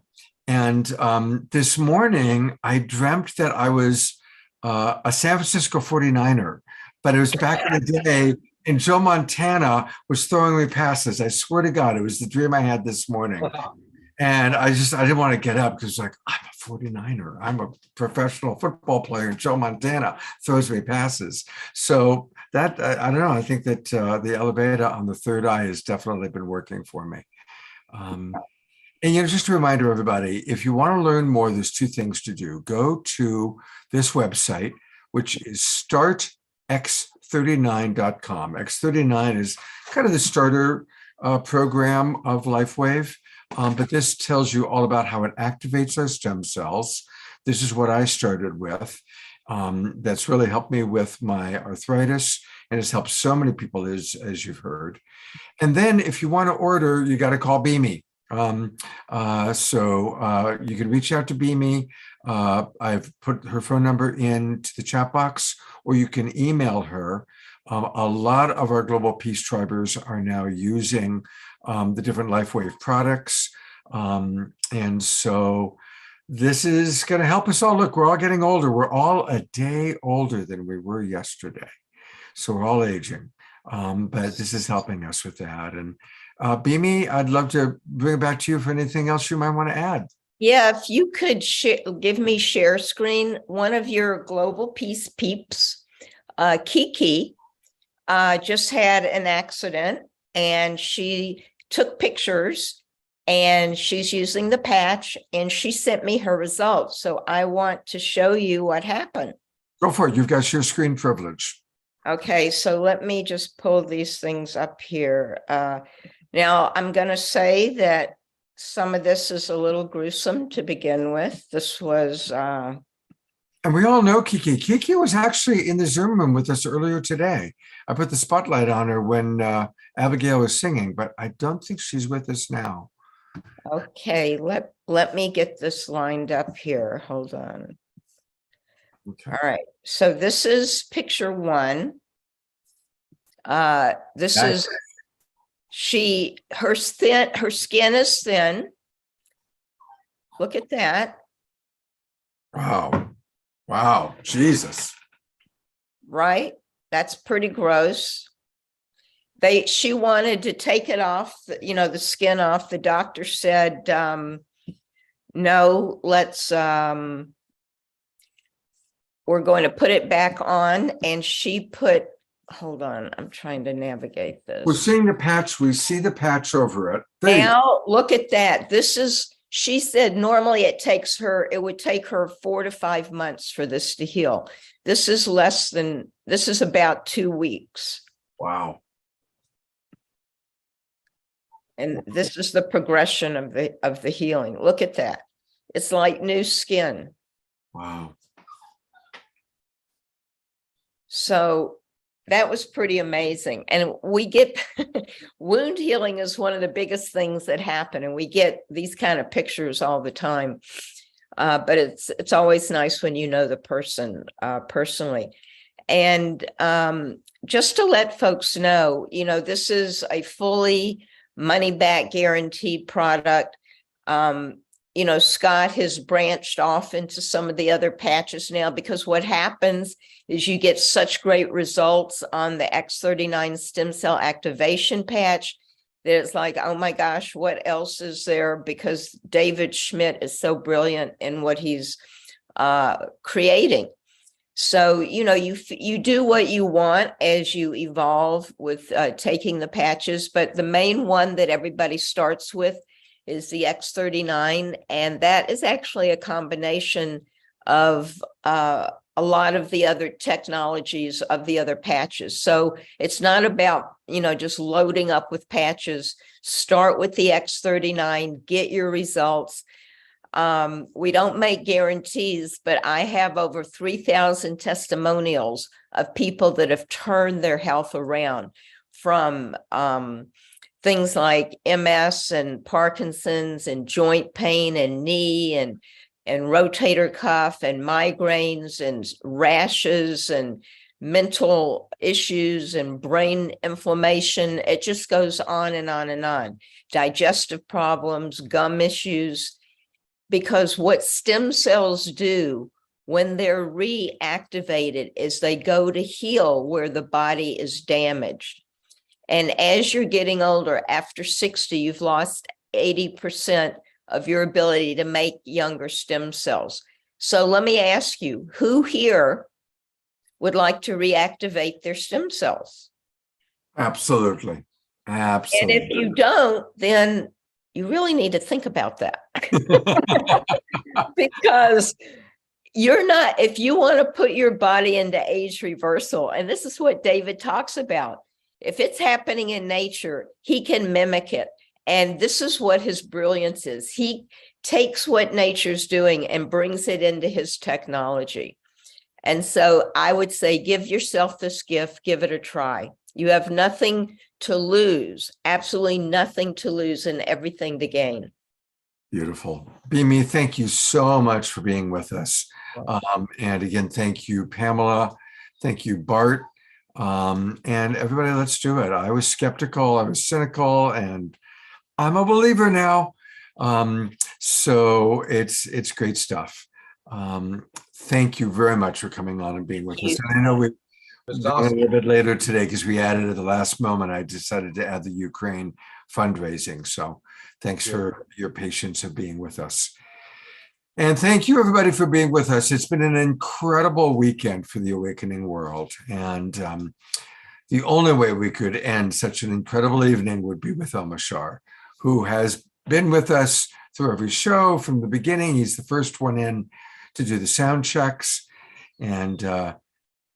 And this morning, I dreamt that I was a San Francisco 49er, but it was back in the day, and Joe Montana was throwing me passes. I swear to God, it was the dream I had this morning. And I didn't want to get up because I'm a 49er. I'm a professional football player, and Joe Montana throws me passes. So that, I don't know, I think that the Elevata on the third eye has definitely been working for me. And just a reminder, everybody, if you want to learn more, there's two things to do. Go to this website, which is startx39.com. X39 is kind of the starter program of LifeWave. But this tells you all about how it activates our stem cells. This is what I started with. That's really helped me with my arthritis, and it's helped so many people, as you've heard. And then if you want to order, you got to call Beamy. So you can reach out to Beamy. I've put her phone number into the chat box, or you can email her. A lot of our Global Peace Tribers are now using the different LifeWave products. And so this is going to help us all. Look, we're all getting older. We're all a day older than we were yesterday. So we're all aging. But this is helping us with that. And Bimi, I'd love to bring it back to you for anything else you might want to add. Yeah, if you could give me share screen, one of your Global Peace peeps, Kiki, just had an accident and she took pictures and she's using the patch and she sent me her results. So I want to show you what happened. Go for it. You've got share screen privilege. Okay, so let me just pull these things up here. Now I'm going to say that some of this is a little gruesome to begin with. This was and we all know Kiki. Kiki was actually in the Zoom room with us earlier today. I put the spotlight on her when Abigail was singing, but I don't think she's with us now. Okay, let me get this lined up here. Hold on. Okay. All right. So this is picture one. This Nice. is her skin is thin. Look at that. Wow. Wow. Jesus. Right? That's pretty gross. She wanted to take it off, the skin off. The doctor said, no, let's, we're going to put it back on. And she put, hold on, I'm trying to navigate this. We're seeing the patch. We see the patch over it. Now, look at that. She said normally it would take her 4 to 5 months for this to heal. This is about 2 weeks. Wow. And this is the progression of the healing. Look at that. It's like new skin. Wow. So that was pretty amazing. And we get wound healing is one of the biggest things that happen. And we get these kind of pictures all the time. But it's always nice when you know the person personally. And just to let folks know, this is a fully money back guaranteed product. Scott has branched off into some of the other patches now, because what happens is you get such great results on the X39 stem cell activation patch that it's like, oh my gosh, what else is there? Because David Schmidt is so brilliant in what he's creating. So, you do what you want as you evolve with taking the patches, but the main one that everybody starts with is the X39. And that is actually a combination of a lot of the other technologies of the other patches. So it's not about, just loading up with patches. Start with the X39, get your results. We don't make guarantees, but I have over 3,000 testimonials of people that have turned their health around from things like MS and Parkinson's and joint pain and knee and rotator cuff and migraines and rashes and mental issues and brain inflammation. It just goes on and on and on. Digestive problems, gum issues. Because what stem cells do when they're reactivated is they go to heal where the body is damaged. And as you're getting older, after 60, you've lost 80% of your ability to make younger stem cells. So let me ask you, who here would like to reactivate their stem cells? Absolutely. Absolutely. And if you don't, then you really need to think about that. Because you're not, if you want to put your body into age reversal, and this is what David talks about, if it's happening in nature, he can mimic it. And this is what his brilliance is. He takes what nature's doing and brings it into his technology. And so I would say, give yourself this gift, give it a try. You have nothing to lose, absolutely nothing to lose and everything to gain. Beautiful. Bimi, thank you so much for being with us. And again, thank you, Pamela. Thank you, Bart. And everybody, let's do it. I was skeptical, I was cynical, and I'm a believer now. So it's great stuff. Thank you very much for coming on and being with us. And I know we're going a little bit later today because we added at the last moment. I decided to add the Ukraine fundraising. So thanks for your patience of being with us. And thank you, everybody, for being with us. It's been an incredible weekend for the Awakening World. And the only way we could end such an incredible evening would be with Omashar, who has been with us through every show from the beginning. He's the first one in to do the sound checks and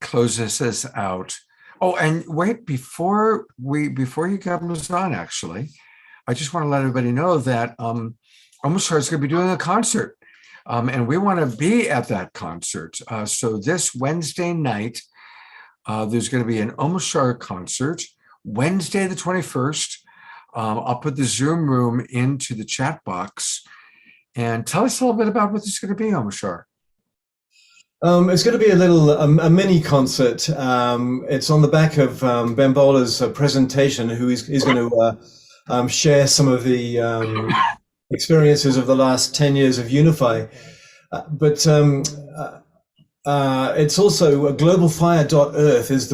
closes us out. Oh, and wait, before he comes on, actually, I just want to let everybody know that Omashar is going to be doing a concert. And we want to be at that concert. So this Wednesday night, there's going to be an Omashar concert, Wednesday the 21st. I'll put the Zoom room into the chat box. And tell us a little bit about what this is going to be, Omashar. It's going to be a mini concert. It's on the back of Ben Bowler's presentation, who is going to share some of the experiences of the last 10 years of Unify. But it's also globalfire.earth is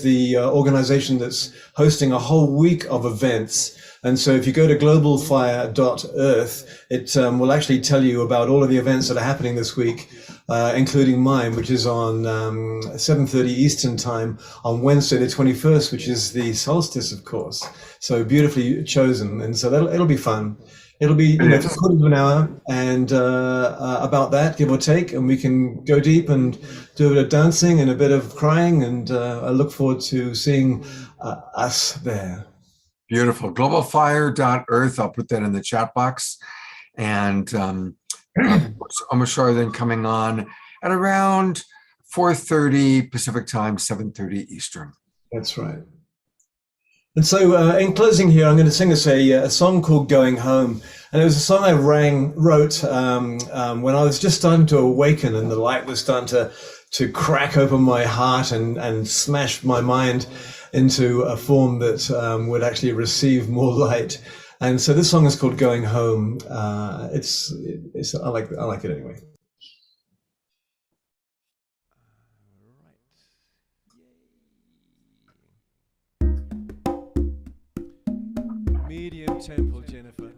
the organization that's hosting a whole week of events. And so if you go to globalfire.earth, it will actually tell you about all of the events that are happening this week, including mine, which is on 7:30 Eastern time on Wednesday, the 21st, which is the solstice, of course. So beautifully chosen. And so it'll be fun. It'll be for a quarter of an hour and about that, give or take, and we can go deep and do a bit of dancing and a bit of crying, and I look forward to seeing us there. Beautiful. Globalfire.earth. I'll put that in the chat box. And Omashar then coming on at around 4:30 Pacific time, 7:30 Eastern. That's right. And so in closing here, I'm going to sing us a song called Going Home. And it was a song I wrote when I was just starting to awaken and the light was starting to crack open my heart and smash my mind into a form that would actually receive more light. And so this song is called Going Home. I like it anyway. Medium tempo, Jennifer.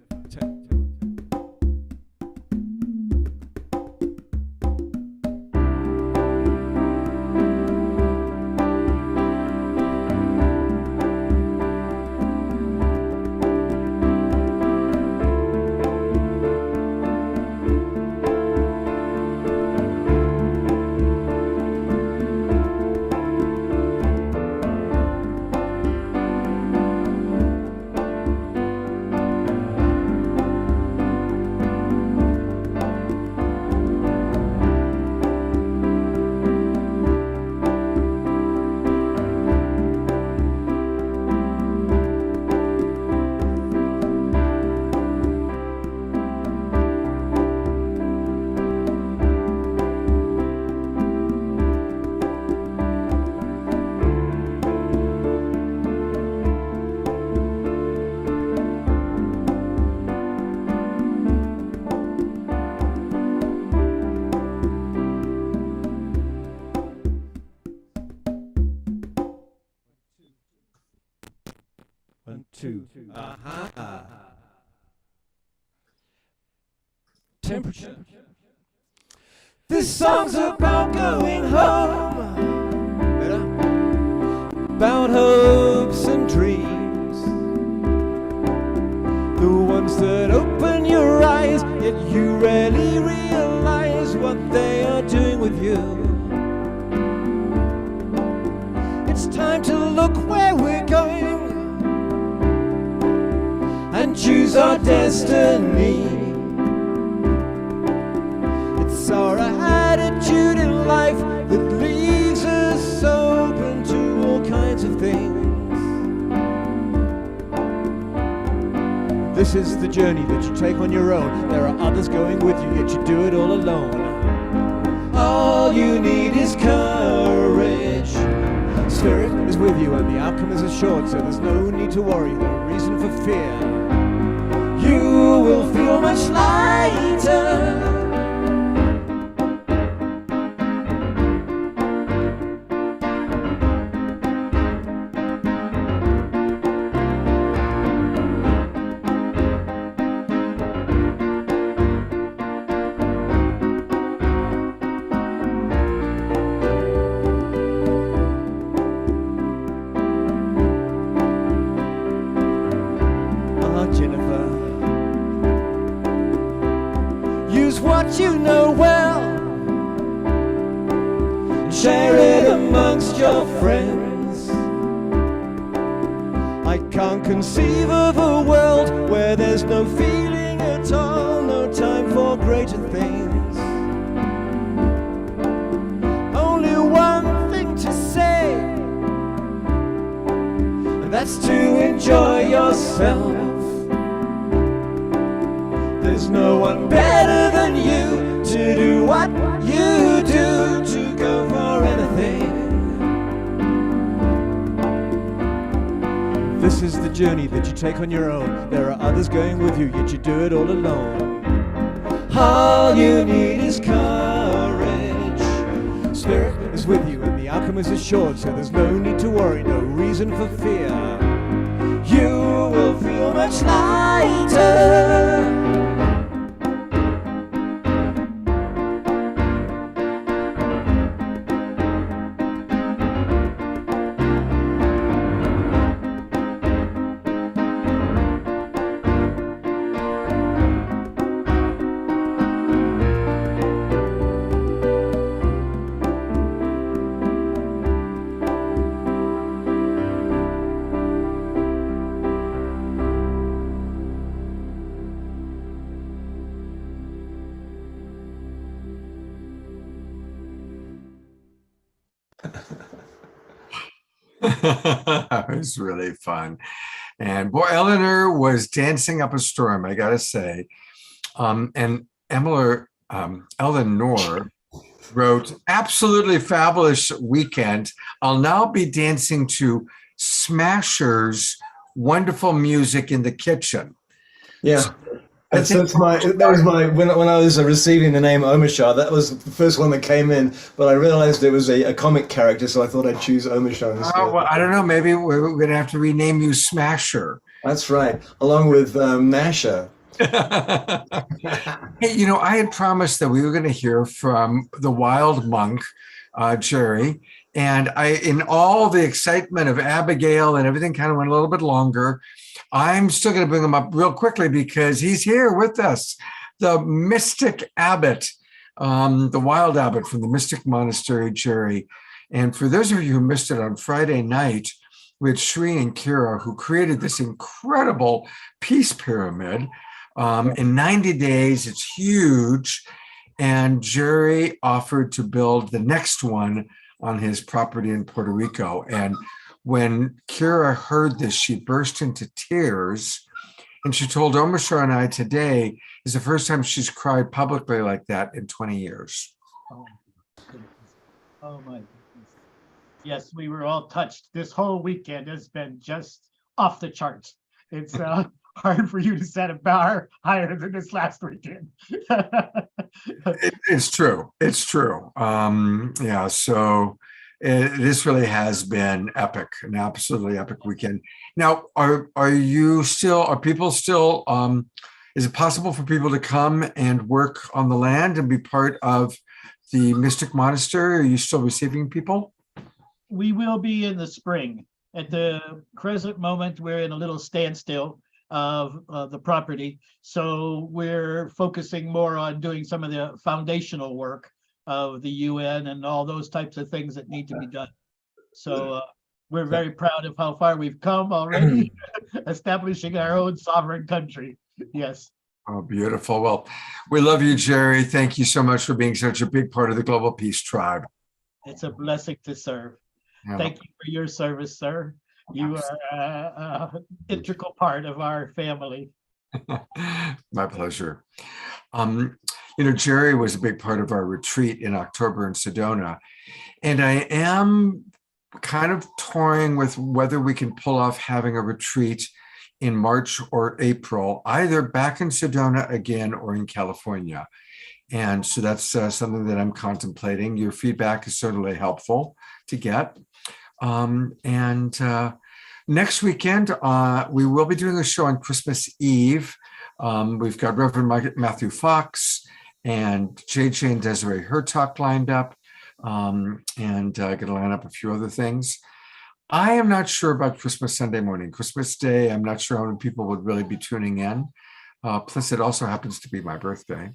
Temperature. This song's about going home. Better. About hopes and dreams. The ones that open your eyes, yet you rarely realize what they are doing with you. It's time to look where we're going and choose our destiny. It's our attitude in life that leaves us open to all kinds of things. This is the journey that you take on your own. There are others going with you, yet you do it all alone. All you need is courage. Spirit is with you and the outcome is assured, so there's no need to worry, no reason for fear. You will feel much lighter lighter. Jennifer, use what you know well and share it amongst your friends. I can't conceive of a world where there's no feeling at all, no time for greater things. Only one thing to say, and that's to enjoy yourself. There's no one better than you to do what you do, to go for anything. This is the journey that you take on your own. There are others going with you, yet you do it all alone. All you need is courage. Spirit is with you and the outcome is assured, so there's no need to worry, no reason for fear. You will feel much lighter. That was really fun. And boy, Eleanor was dancing up a storm, I gotta say. And Eleanor wrote, absolutely fabulous weekend. I'll now be dancing to Smasher's wonderful music in the kitchen. Yeah. That was my when I was receiving the name Omashar, that was the first one that came in, but I realized it was a comic character, so I thought I'd choose Omashar instead. Oh, well, I don't know, maybe we're going to have to rename you Smasher. That's right, along with Masher. Hey, you know, I had promised that we were going to hear from the wild monk, Jerry, and in all the excitement of Abigail and everything kind of went a little bit longer. I'm still going to bring him up real quickly because he's here with us, the mystic abbot, the wild abbot from the Mystic Monastery, Jerry. And for those of you who missed it on Friday night, we had Shri and Kira, who created this incredible peace pyramid. In 90 days, it's huge. And Jerry offered to build the next one on his property in Puerto Rico. And when Kira heard this, she burst into tears, and she told Omashar and I today is the first time she's cried publicly like that in 20 years. Oh, oh my goodness. Yes, we were all touched. This whole weekend has been just off the charts. It's hard for you to set a bar higher than this last weekend. It's true. It's true. Yeah, so this really has been epic, an absolutely epic weekend. Now, are people still, is it possible for people to come and work on the land and be part of the Mystic Monastery? Are you still receiving people? We will be in the spring. At the present moment, we're in a little standstill of the property. So we're focusing more on doing some of the foundational work of the UN and all those types of things that need to be done. So we're very proud of how far we've come already, establishing our own sovereign country. Yes. Oh, beautiful. Well, we love you, Jerry. Thank you so much for being such a big part of the Global Peace Tribe. It's a blessing to serve. Yeah. Thank you for your service, sir. You are an integral part of our family. My pleasure. You know, Jerry was a big part of our retreat in October in Sedona, and I am kind of toying with whether we can pull off having a retreat in March or April, either back in Sedona again or in California. And so that's something that I'm contemplating. Your feedback is certainly helpful to get. Next weekend, we will be doing a show on Christmas Eve. We've got Reverend Matthew Fox and JJ and Desiree Hertok lined up, and going to line up a few other things. I am not sure about Christmas Sunday morning. Christmas Day, I'm not sure how many people would really be tuning in. Plus, it also happens to be my birthday.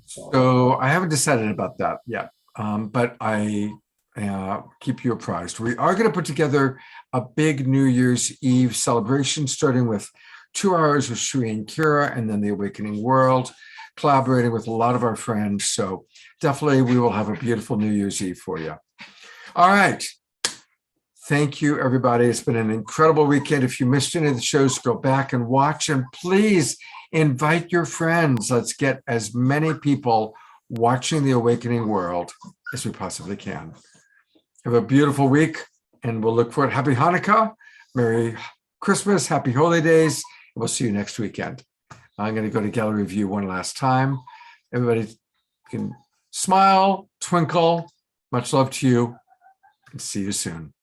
So I haven't decided about that yet, but I keep you apprised. We are going to put together a big New Year's Eve celebration, starting with 2 hours with Sri and Kira, and then the Awakening World, collaborating with a lot of our friends. So definitely we will have a beautiful New Year's Eve for you. All right. Thank you, everybody. It's been an incredible weekend. If you missed any of the shows, go back and watch, and please invite your friends. Let's get as many people watching the Awakening World as we possibly can. Have a beautiful week, and we'll look forward. Happy Hanukkah, Merry Christmas, Happy Holy Days, and we'll see you next weekend. I'm going to go to gallery view one last time. Everybody can smile, twinkle. Much love to you, and see you soon.